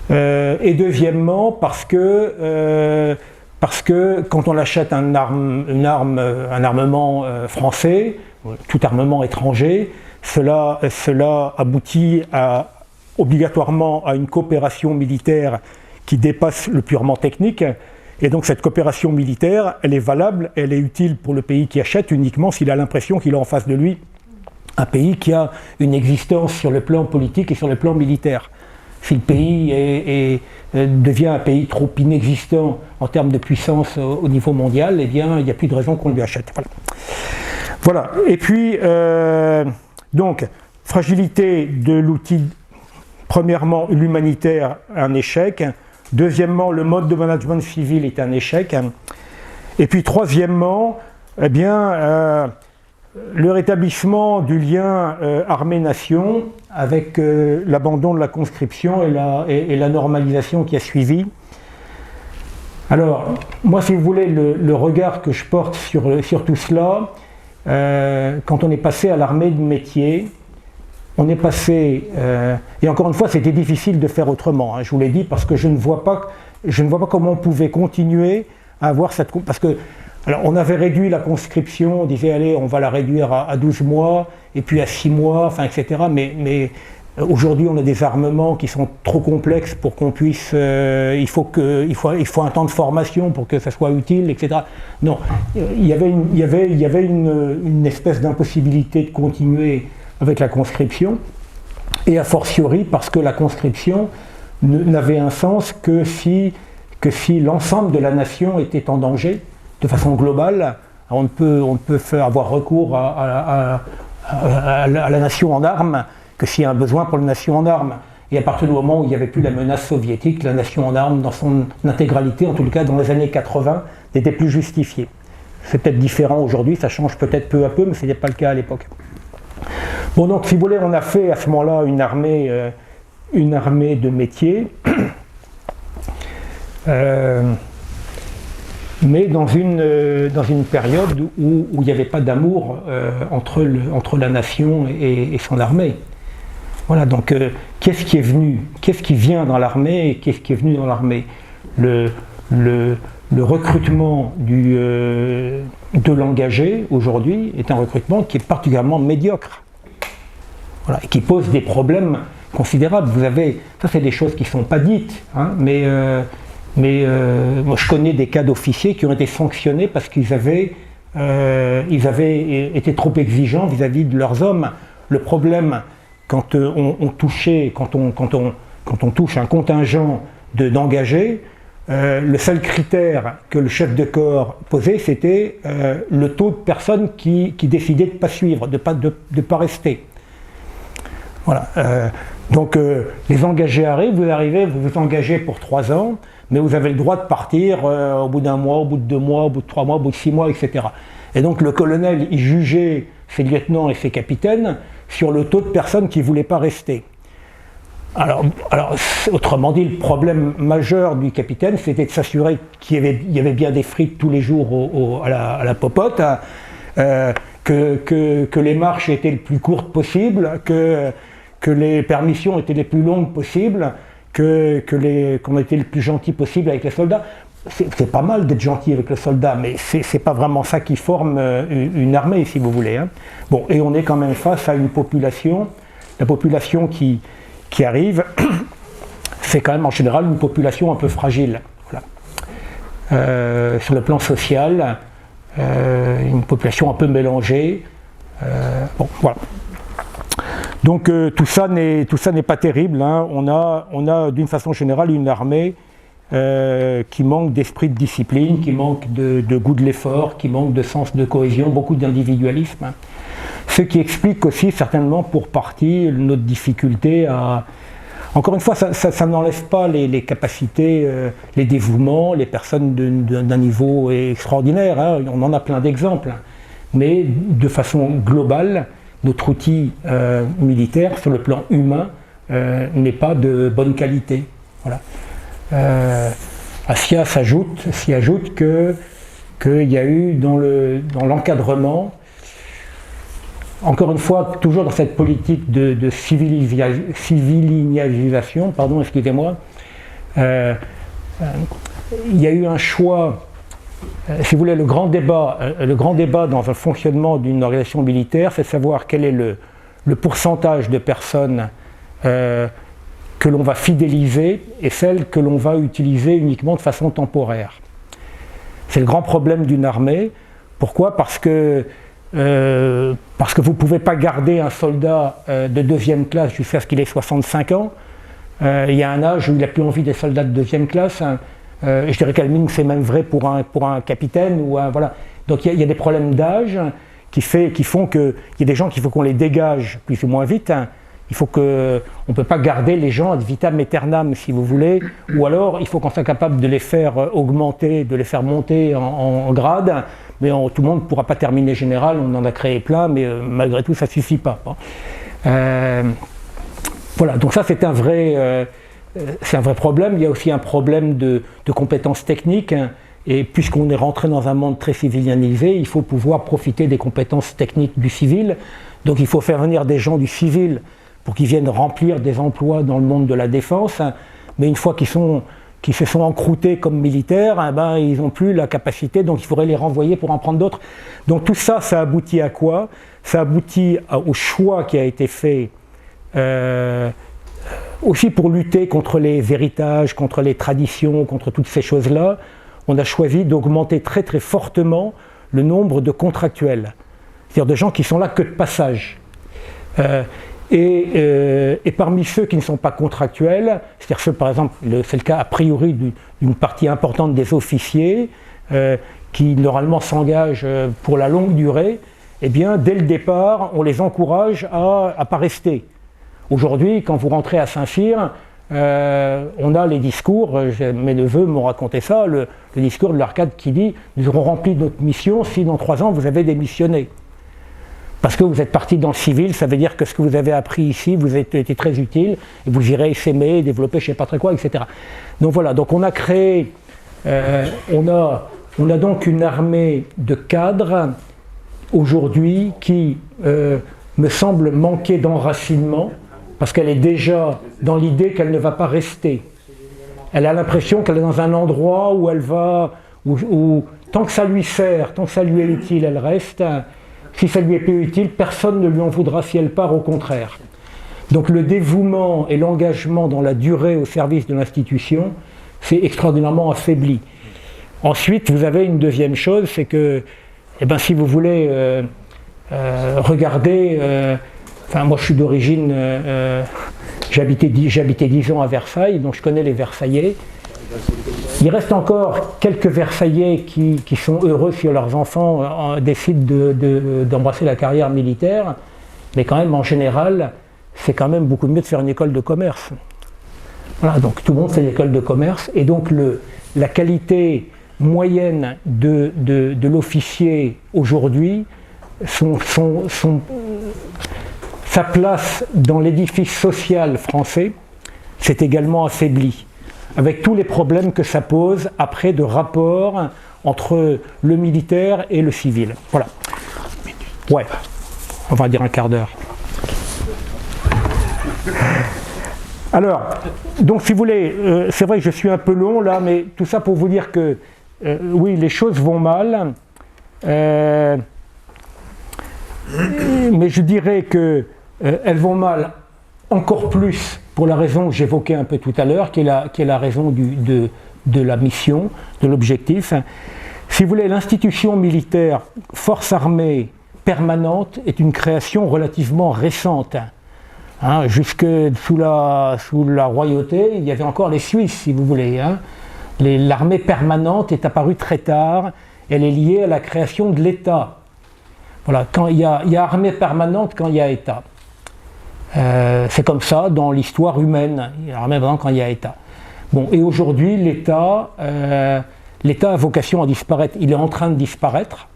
Et deuxièmement, parce que quand on achète un armement français, tout armement étranger, cela aboutit obligatoirement à une coopération militaire qui dépasse le purement technique. Et donc cette coopération militaire, elle est valable, elle est utile pour le pays qui achète uniquement s'il a l'impression qu'il a en face de lui un pays qui a une existence sur le plan politique et sur le plan militaire. Si le pays devient un pays trop inexistant en termes de puissance au niveau mondial, eh bien il n'y a plus de raison qu'on lui achète. Voilà. Et puis, donc, fragilité de l'outil, premièrement l'humanitaire, un échec. Deuxièmement, le mode de management civil est un échec. Et puis troisièmement, eh bien, le rétablissement du lien armée-nation avec l'abandon de la conscription et la normalisation qui a suivi. Alors, moi, si vous voulez, le regard que je porte sur tout cela, quand on est passé à l'armée de métier, on est passé, et encore une fois, c'était difficile de faire autrement, hein, je vous l'ai dit, parce que je ne vois pas comment on pouvait continuer à avoir cette... Parce que, alors, on avait réduit la conscription, on disait, allez, on va la réduire à 12 mois, et puis à 6 mois, enfin, etc. Mais aujourd'hui, on a des armements qui sont trop complexes pour qu'on puisse... il faut un temps de formation pour que ça soit utile, etc. Non, il y avait une espèce d'impossibilité de continuer avec la conscription, et a fortiori parce que la conscription n'avait un sens que si l'ensemble de la nation était en danger, de façon globale. On ne peut avoir recours à la nation en armes que s'il y a un besoin pour la nation en armes. Et à partir du moment où il n'y avait plus la menace soviétique, la nation en armes dans son intégralité, en tout cas dans les années 80, n'était plus justifiée. C'est peut-être différent aujourd'hui, ça change peut-être peu à peu, mais ce n'était pas le cas à l'époque. Bon, donc si vous voulez, on a fait à ce moment-là une armée de métier, mais dans une période où il n'y avait pas d'amour entre la nation et son armée. Voilà, donc qu'est-ce qui vient dans l'armée et qu'est-ce qui est venu dans l'armée ? Le recrutement de l'engagé aujourd'hui est un recrutement qui est particulièrement médiocre. Voilà, et qui pose des problèmes considérables. Ça c'est des choses qui ne sont pas dites, hein, mais moi je connais des cas d'officiers qui ont été sanctionnés parce qu'ils avaient ils avaient été trop exigeants vis-à-vis de leurs hommes. Le problème, quand on touche un contingent d'engagés, le seul critère que le chef de corps posait, c'était le taux de personnes qui décidaient de ne pas suivre, de ne pas rester. Voilà. Donc les engagés arrivent, vous vous engagez pour 3 ans, mais vous avez le droit de partir au bout d'1 mois, au bout de 2 mois, au bout de 3 mois, au bout de 6 mois, etc. Et donc le colonel, il jugeait ses lieutenants et ses capitaines sur le taux de personnes qui ne voulaient pas rester. Alors, autrement dit, le problème majeur du capitaine, c'était de s'assurer qu'il y avait bien des frites tous les jours à la popote, que les marches étaient les plus courtes possibles, que les permissions étaient les plus longues possibles, qu'on était le plus gentil possible avec les soldats. C'est pas mal d'être gentil avec le soldat, mais c'est pas vraiment ça qui forme une armée, si vous voulez. Hein. Bon, et on est quand même face à une population, la population qui arrive, c'est quand même en général une population un peu fragile. Voilà. Sur le plan social, une population un peu mélangée. Bon, voilà. Donc tout ça n'est pas terrible. Hein. On a d'une façon générale une armée qui manque d'esprit de discipline, qui manque de goût de l'effort, qui manque de sens de cohésion, beaucoup d'individualisme. Hein. Ce qui explique aussi certainement pour partie notre difficulté à... Encore une fois, ça n'enlève pas les capacités, les dévouements, les personnes d'un niveau extraordinaire. Hein. On en a plein d'exemples. Mais de façon globale, notre outil militaire, sur le plan humain, n'est pas de bonne qualité. Voilà. À cela s'y ajoute qu'il y a eu dans l'encadrement, encore une fois, toujours dans cette politique de civilisation, pardon, excusez-moi, il y a eu un choix, si vous voulez, le grand débat dans un fonctionnement d'une organisation militaire, c'est de savoir quel est le pourcentage de personnes que l'on va fidéliser et celles que l'on va utiliser uniquement de façon temporaire. C'est le grand problème d'une armée. Pourquoi ? Parce que vous ne pouvez pas garder un soldat de 2e classe jusqu'à ce qu'il ait 65 ans. Il y a un âge où il n'a plus envie des soldats de 2e classe. Je dirais qu'à la limite, c'est même vrai pour un capitaine. Voilà. Donc il y a des problèmes d'âge qui font qu'il y a des gens qu'il faut qu'on les dégage plus ou moins vite. Hein. On ne peut pas garder les gens ad vitam aeternam, si vous voulez, ou alors il faut qu'on soit capable de les faire augmenter, de les faire monter en grade, mais tout le monde ne pourra pas terminer général, on en a créé plein, mais malgré tout ça ne suffit pas. Voilà, donc ça c'est un vrai problème. Il y a aussi un problème de compétences techniques, hein, et puisqu'on est rentré dans un monde très civilianisé, il faut pouvoir profiter des compétences techniques du civil, donc il faut faire venir des gens du civil pour qu'ils viennent remplir des emplois dans le monde de la défense, hein, mais une fois qu'ils se sont encroutés comme militaires, hein, ils n'ont plus la capacité, donc il faudrait les renvoyer pour en prendre d'autres. Donc tout ça, ça aboutit à quoi ? Ça aboutit au choix qui a été fait aussi pour lutter contre les héritages, contre les traditions, contre toutes ces choses-là. On a choisi d'augmenter très très fortement le nombre de contractuels, c'est-à-dire de gens qui sont là que de passage. Et parmi ceux qui ne sont pas contractuels, c'est-à-dire ceux, par exemple, c'est le cas a priori d'une partie importante des officiers qui normalement s'engagent pour la longue durée, eh bien dès le départ, on les encourage à ne pas rester. Aujourd'hui, quand vous rentrez à Saint-Cyr, on a les discours, mes neveux m'ont raconté ça, le discours de l'Arcade qui dit « Nous aurons rempli notre mission si dans 3 ans vous avez démissionné ». Parce que vous êtes parti dans le civil, ça veut dire que ce que vous avez appris ici, vous avez été très utile, et vous irez s'aimer, développer je ne sais pas très quoi, etc. Donc voilà, donc on a créé, on a donc une armée de cadres aujourd'hui qui me semble manquer d'enracinement, parce qu'elle est déjà dans l'idée qu'elle ne va pas rester. Elle a l'impression qu'elle est dans un endroit où elle va, où tant que ça lui sert, tant que ça lui est utile, elle reste. Si ça lui est peu utile, personne ne lui en voudra si elle part, au contraire. Donc le dévouement et l'engagement dans la durée au service de l'institution, c'est extraordinairement affaibli. Ensuite, vous avez une deuxième chose, c'est que eh ben, si vous voulez regarder, moi je suis d'origine, j'habitais 10 ans à Versailles, donc je connais les Versaillais. Il reste encore quelques Versaillais qui sont heureux si leurs enfants décident d'embrasser la carrière militaire, mais quand même en général, c'est quand même beaucoup mieux de faire une école de commerce. Voilà, donc tout le monde fait l'école de commerce, et donc la qualité moyenne de l'officier aujourd'hui, sa place dans l'édifice social français s'est également affaiblie, avec tous les problèmes que ça pose après de rapport entre le militaire et le civil. Voilà. Ouais, on va dire un quart d'heure. Alors, donc si vous voulez, c'est vrai que je suis un peu long là, mais tout ça pour vous dire que oui, les choses vont mal, mais je dirais qu'elles vont mal encore plus pour la raison que j'évoquais un peu tout à l'heure, qui est la raison de la mission, de l'objectif. Si vous voulez, l'institution militaire, force armée permanente, est une création relativement récente. Hein, jusque sous la royauté, il y avait encore les Suisses, si vous voulez. Hein. L'armée permanente est apparue très tard, elle est liée à la création de l'État. Voilà, quand il y a armée permanente quand il y a État. C'est comme ça dans l'histoire humaine, il y a armée permanente quand il y a État. Bon, et aujourd'hui, l'État a vocation à disparaître, il est en train de disparaître,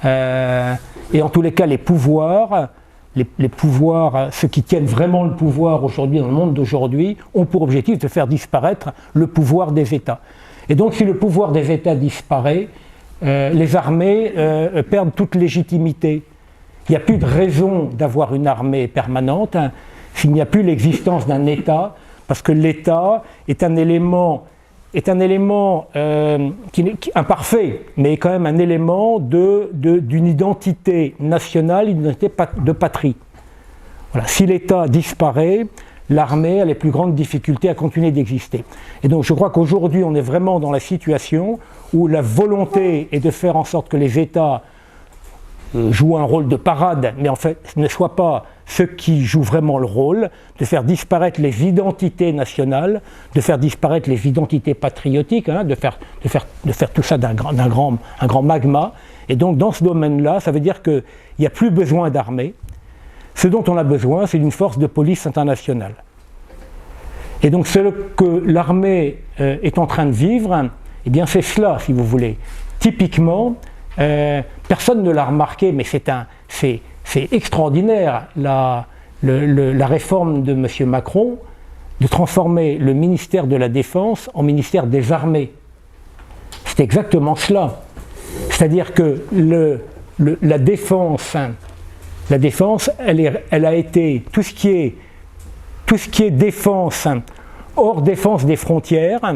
et en tous les cas, les pouvoirs, ceux qui tiennent vraiment le pouvoir aujourd'hui, dans le monde d'aujourd'hui, ont pour objectif de faire disparaître le pouvoir des États. Et donc, si le pouvoir des États disparaît, les armées perdent toute légitimité. Il n'y a plus de raison d'avoir une armée permanente s'il n'y a plus l'existence d'un État, parce que l'État est un élément imparfait, mais quand même un élément d'une identité nationale, une identité de patrie. Voilà. Si l'État disparaît, l'armée a les plus grandes difficultés à continuer d'exister. Et donc je crois qu'aujourd'hui on est vraiment dans la situation où la volonté est de faire en sorte que les États jouent un rôle de parade, mais en fait ne soient pas ceux qui jouent vraiment le rôle, de faire disparaître les identités nationales, de faire disparaître les identités patriotiques, hein, de faire tout ça un grand magma. Et donc dans ce domaine-là, ça veut dire qu'il n'y a plus besoin d'armée. Ce dont on a besoin, c'est d'une force de police internationale. Et donc ce que l'armée est en train de vivre, eh bien c'est cela, si vous voulez. Typiquement, personne ne l'a remarqué, mais c'est extraordinaire, la réforme de M. Macron, de transformer le ministère de la Défense en ministère des Armées. C'est exactement cela. C'est-à-dire que la défense, elle a été tout ce qui est défense, hors défense des frontières,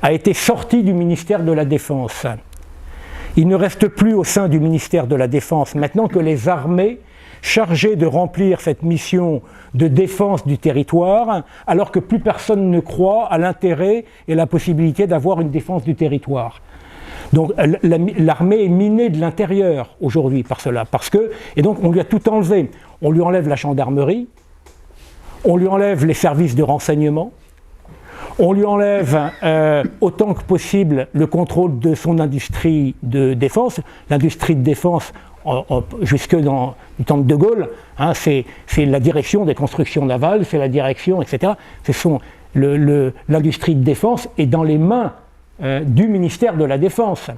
a été sorti du ministère de la Défense. Il ne reste plus au sein du ministère de la Défense, maintenant que les armées chargées de remplir cette mission de défense du territoire, alors que plus personne ne croit à l'intérêt et la possibilité d'avoir une défense du territoire. Donc l'armée est minée de l'intérieur aujourd'hui par cela, et donc on lui a tout enlevé. On lui enlève la gendarmerie, on lui enlève les services de renseignement, on lui enlève autant que possible le contrôle de son industrie de défense. L'industrie de défense, jusque dans le temps de De Gaulle, hein, c'est la direction des constructions navales, c'est la direction, etc. L'industrie de défense est dans les mains du ministère de la Défense.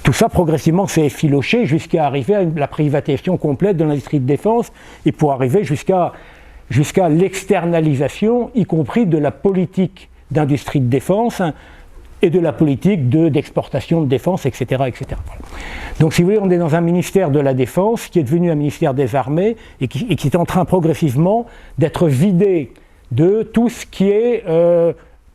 Tout ça progressivement s'est effiloché jusqu'à arriver à la privatisation complète de l'industrie de défense et pour arriver jusqu'à l'externalisation, y compris de la politique d'industrie de défense et de la politique d'exportation de défense, etc., etc. Donc si vous voulez, on est dans un ministère de la Défense qui est devenu un ministère des Armées et qui est en train progressivement d'être vidé de tout ce qui est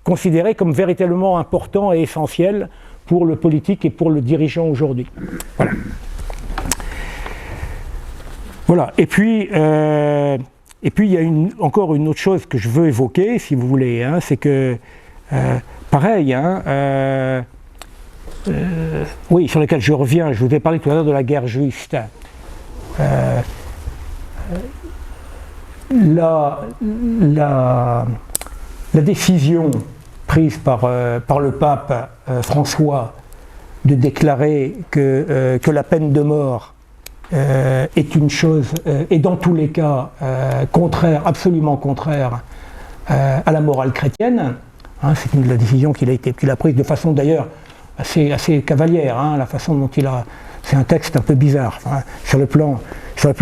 considéré comme véritablement important et essentiel pour le politique et pour le dirigeant aujourd'hui. Voilà. Voilà. Et puis il y a encore une autre chose que je veux évoquer, si vous voulez, hein, c'est que, pareil, hein, sur lequel je reviens, je vous ai parlé tout à l'heure de la guerre juste. La décision prise par le pape François de déclarer que la peine de mort est une chose, et dans tous les cas contraire, absolument contraire à la morale chrétienne. Hein, c'est la décision qu'il a prise de façon d'ailleurs assez cavalière, hein, la façon dont c'est un texte un peu bizarre. Hein, sur le plan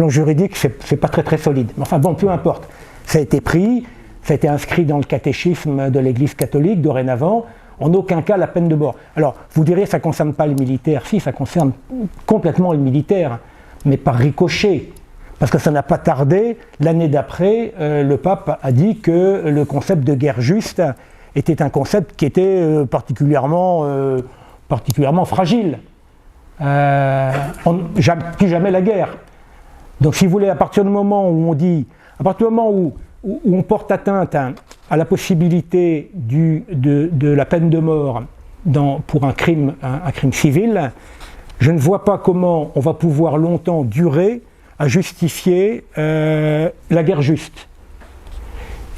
juridique, c'est pas très solide. Mais enfin bon, peu importe. Ça a été pris, ça a été inscrit dans le catéchisme de l'Église catholique dorénavant. En aucun cas la peine de mort. Alors, vous direz, ça ne concerne pas les militaires. Si, ça concerne complètement les militaires, mais par ricochet. Parce que ça n'a pas tardé, l'année d'après, le pape a dit que le concept de guerre juste était un concept qui était particulièrement fragile. Plus jamais la guerre. Donc, si vous voulez, à partir du moment où on porte atteinte à la possibilité de la peine de mort pour un crime civil, je ne vois pas comment on va pouvoir longtemps durer à justifier la guerre juste.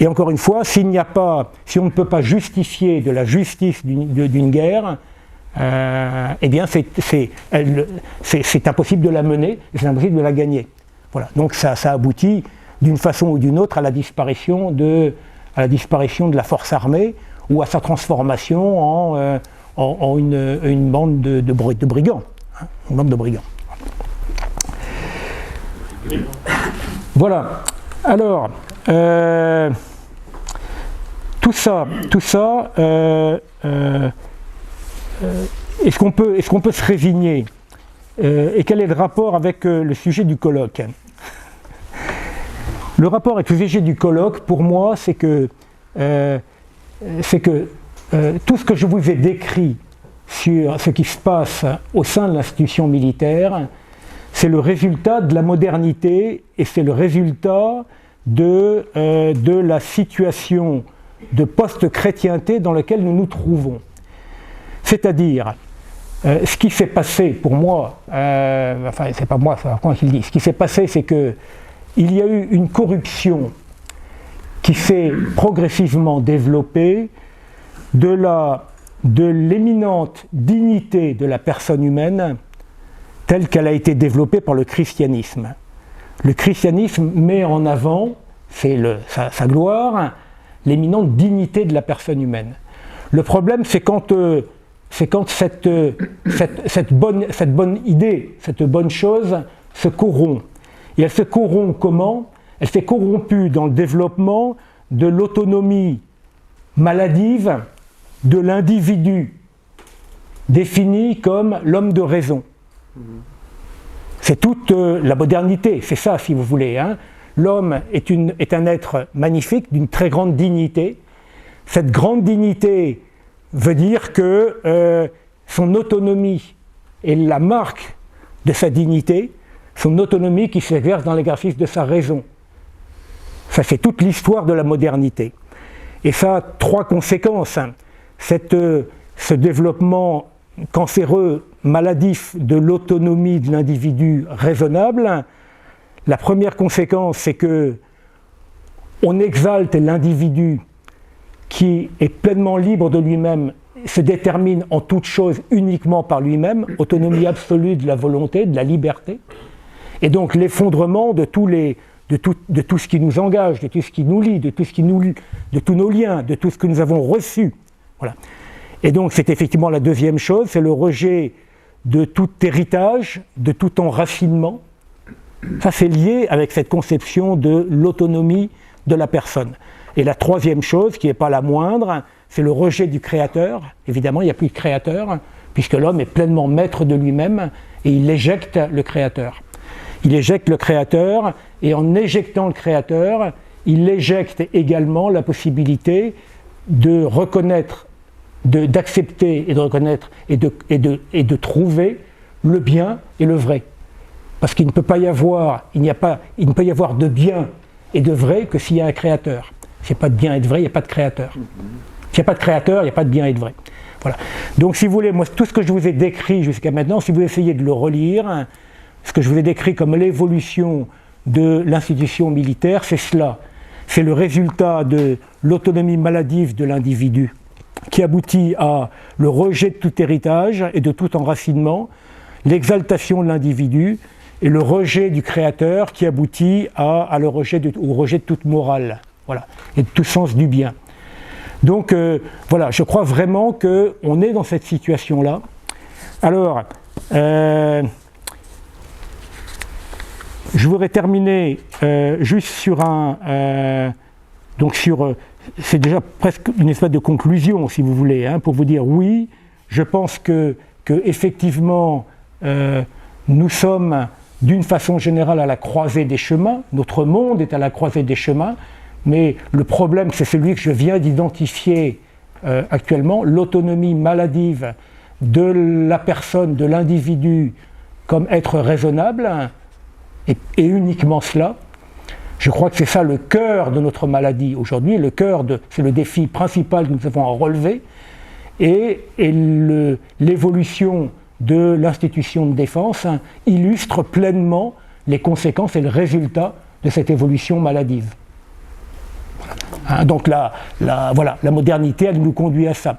Et encore une fois, si on ne peut pas justifier de la justice d'une guerre, eh bien c'est impossible de la mener, c'est impossible de la gagner. Voilà. Donc ça aboutit d'une façon ou d'une autre à la disparition de la force armée ou à sa transformation en une bande de brigands. Hein, une bande de brigands. Voilà. Alors, tout ça, est-ce qu'on peut se résigner et quel est le rapport avec le sujet du colloque? Le rapport avec le sujet du colloque, pour moi, c'est que tout ce que je vous ai décrit sur ce qui se passe au sein de l'institution militaire, c'est le résultat de la modernité et c'est le résultat de la situation de post-chrétienté dans laquelle nous nous trouvons. C'est-à-dire, ce qui s'est passé pour moi, enfin c'est pas moi, c'est moi qui le dis, ce qui s'est passé c'est que il y a eu une corruption qui s'est progressivement développée de l'éminente dignité de la personne humaine telle qu'elle a été développée par le christianisme. Le christianisme met en avant, c'est sa gloire, l'éminente dignité de la personne humaine. Le problème, c'est quand cette bonne idée, cette bonne chose se corrompt. Et elle se corrompt comment? Elle s'est corrompue dans le développement de l'autonomie maladive de l'individu, défini comme l'homme de raison. C'est toute la modernité, c'est ça si vous voulez. Hein. L'homme est un être magnifique, d'une très grande dignité. Cette grande dignité veut dire que son autonomie est la marque de sa dignité, son autonomie qui s'exerce dans l'exercice de sa raison. Ça, c'est toute l'histoire de la modernité. Et ça a trois conséquences. Ce développement cancéreux, maladif de l'autonomie de l'individu raisonnable, la première conséquence, c'est que on exalte l'individu qui est pleinement libre de lui-même, se détermine en toute chose uniquement par lui-même, autonomie absolue de la volonté, de la liberté, et donc l'effondrement de tout ce qui nous engage, de tout ce qui nous lie, de tous nos liens, de tout ce que nous avons reçu. Voilà. Et donc c'est effectivement la deuxième chose, c'est le rejet de tout héritage, de tout enracinement. Ça c'est lié avec cette conception de l'autonomie de la personne. Et la troisième chose, qui n'est pas la moindre, c'est le rejet du créateur. Évidemment, il n'y a plus de créateur, puisque l'homme est pleinement maître de lui-même, et il éjecte le créateur. Il éjecte le créateur, et en éjectant le créateur, il éjecte également la possibilité de reconnaître, d'accepter et de reconnaître et de trouver le bien et le vrai. Parce qu'il ne peut pas y avoir, il ne peut y avoir de bien et de vrai que s'il y a un créateur. S'il n'y a pas de bien et de vrai, il n'y a pas de créateur. S'il n'y a pas de créateur, il n'y a pas de bien et de vrai. Voilà. Donc si vous voulez, moi tout ce que je vous ai décrit jusqu'à maintenant, si vous essayez de le relire, ce que je vous ai décrit comme l'évolution de l'institution militaire, c'est cela. C'est le résultat de l'autonomie maladive de l'individu qui aboutit à le rejet de tout héritage et de tout enracinement, l'exaltation de l'individu et le rejet du créateur qui aboutit au rejet de toute morale, voilà, et de tout sens du bien. Donc voilà, je crois vraiment qu'on est dans cette situation-là. Alors, je voudrais terminer juste sur c'est déjà presque une espèce de conclusion, si vous voulez, hein, pour vous dire oui, je pense que effectivement, nous sommes d'une façon générale à la croisée des chemins, notre monde est à la croisée des chemins, mais le problème, c'est celui que je viens d'identifier actuellement, l'autonomie maladive de la personne, de l'individu comme être raisonnable, et uniquement cela. Je crois que c'est ça le cœur de notre maladie aujourd'hui, c'est le défi principal que nous avons à relever, et l'évolution de l'institution de défense illustre pleinement les conséquences et le résultat de cette évolution maladive. Hein, donc la modernité, elle nous conduit à ça.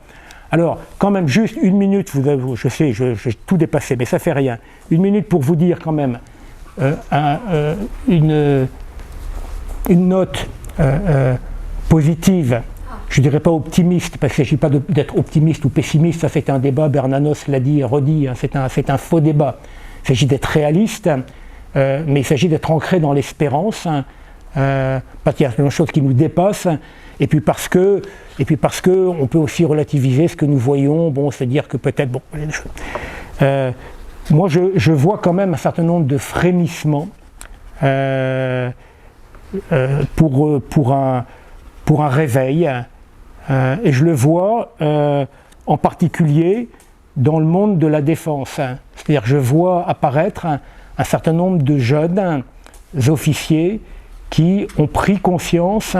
Alors, quand même, juste une minute, je sais, j'ai tout dépassé, mais ça fait rien. Une minute pour vous dire quand même une note positive, je ne dirais pas optimiste, parce qu'il ne s'agit pas d'être optimiste ou pessimiste, ça c'est un débat, Bernanos l'a dit et redit, hein, c'est un faux débat. Il s'agit d'être réaliste, mais il s'agit d'être ancré dans l'espérance, parce qu'il y a une chose qui nous dépasse, et puis parce que on peut aussi relativiser ce que nous voyons, bon, se dire que peut-être, bon, il y a des choses. Moi je vois quand même un certain nombre de frémissements pour un réveil, et je le vois en particulier dans le monde de la défense. C'est-à-dire je vois apparaître un certain nombre de jeunes officiers qui ont pris conscience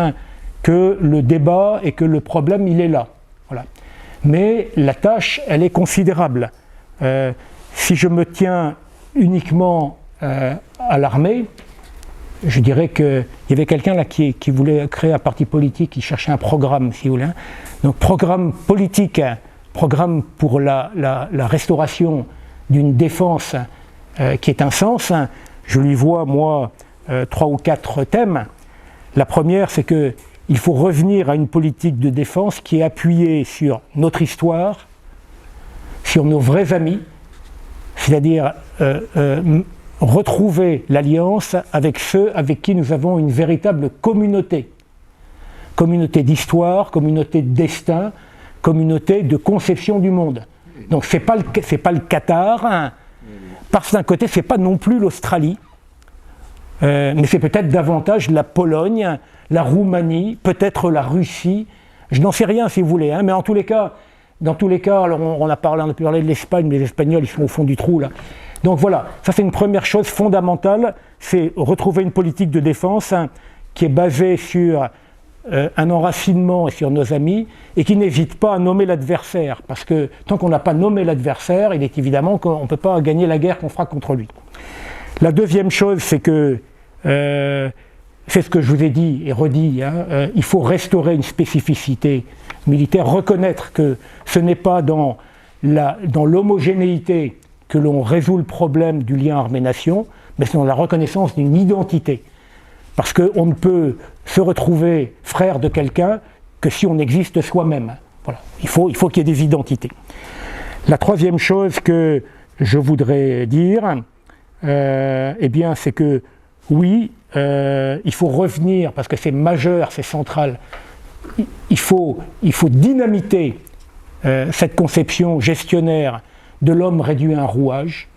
que le débat et que le problème il est là. Voilà. Mais la tâche elle est considérable. Si je me tiens uniquement à l'armée, je dirais qu'il y avait quelqu'un là qui voulait créer un parti politique, qui cherchait un programme, si vous voulez. Donc programme politique, programme pour la restauration d'une défense qui est un sens. Je lui vois, moi, 3 ou 4 thèmes. La première, c'est qu'il faut revenir à une politique de défense qui est appuyée sur notre histoire, sur nos vrais amis, c'est-à-dire retrouver l'alliance avec ceux avec qui nous avons une véritable communauté. Communauté d'histoire, communauté de destin, communauté de conception du monde. Donc c'est pas le Qatar, hein, parce que d'un côté c'est pas non plus l'Australie, mais c'est peut-être davantage la Pologne, la Roumanie, peut-être la Russie, je n'en sais rien si vous voulez, hein, mais dans tous les cas, alors on a parlé de l'Espagne, mais les Espagnols ils sont au fond du trou là. Donc voilà, ça c'est une première chose fondamentale, c'est retrouver une politique de défense qui est basée sur un enracinement sur nos amis et qui n'hésite pas à nommer l'adversaire, parce que tant qu'on n'a pas nommé l'adversaire, il est évidemment qu'on ne peut pas gagner la guerre qu'on fera contre lui. La deuxième chose, c'est que, c'est ce que je vous ai dit et redit, hein, il faut restaurer une spécificité militaire, reconnaître que ce n'est pas dans l'homogénéité que l'on résout le problème du lien armée-nation, mais c'est dans la reconnaissance d'une identité. Parce qu'on ne peut se retrouver frère de quelqu'un que si on existe soi-même. Voilà. Il faut qu'il y ait des identités. La troisième chose que je voudrais dire, eh bien, c'est que oui, il faut revenir, parce que c'est majeur, c'est central, il faut dynamiter cette conception gestionnaire de l'homme réduit à un rouage,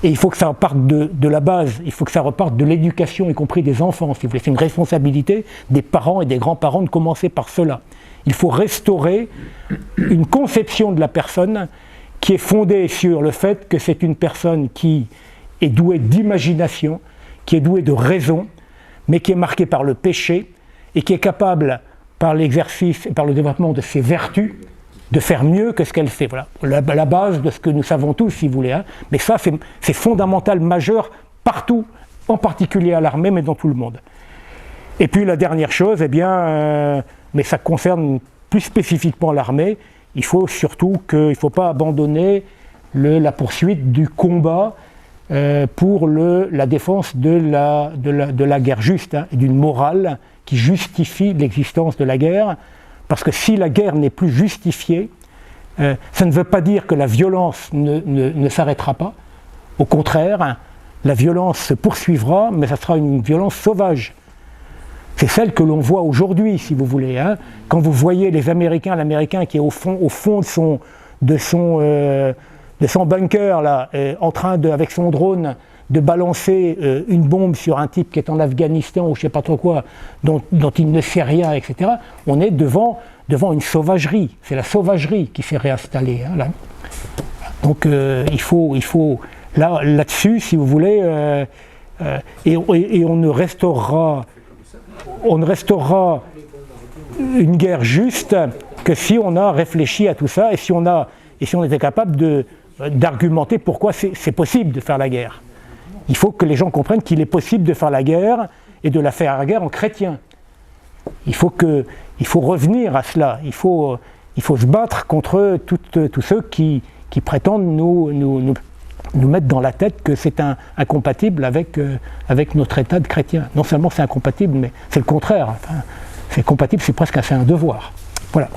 et il faut que ça reparte de la base, il faut que ça reparte de l'éducation, y compris des enfants, si vous voulez. C'est une responsabilité des parents et des grands-parents de commencer par cela. Il faut restaurer une conception de la personne qui est fondée sur le fait que c'est une personne qui est douée d'imagination, qui est douée de raison, mais qui est marquée par le péché, et qui est capable, par l'exercice et par le développement de ses vertus, de faire mieux que ce qu'elle fait. Voilà, la base de ce que nous savons tous, si vous voulez. Hein. Mais ça, c'est fondamental, majeur, partout, en particulier à l'armée, mais dans tout le monde. Et puis la dernière chose, mais ça concerne plus spécifiquement l'armée, il faut surtout qu'il ne faut pas abandonner la poursuite du combat pour la défense de la guerre juste, hein, et d'une morale qui justifie l'existence de la guerre. Parce que si la guerre n'est plus justifiée, ça ne veut pas dire que la violence ne s'arrêtera pas. Au contraire, hein, la violence se poursuivra, mais ça sera une violence sauvage. C'est celle que l'on voit aujourd'hui, si vous voulez. Hein. Quand vous voyez l'Américain qui est au fond de son bunker, là, en train avec son drone, de balancer une bombe sur un type qui est en Afghanistan ou je ne sais pas trop quoi, dont il ne sait rien, etc. On est devant une sauvagerie. C'est la sauvagerie qui s'est réinstallée. Hein, là. Donc il faut là-dessus, si vous voulez, et on ne restaurera une guerre juste que si on a réfléchi à tout ça et si on était capable d'argumenter pourquoi c'est possible de faire la guerre. Il faut que les gens comprennent qu'il est possible de faire la guerre et de la faire la guerre en chrétien. Il faut revenir à cela. Il faut se battre contre tous ceux qui prétendent nous mettre dans la tête que c'est incompatible avec notre état de chrétien. Non seulement c'est incompatible, mais c'est le contraire. Enfin, c'est compatible, c'est presque un devoir. Voilà.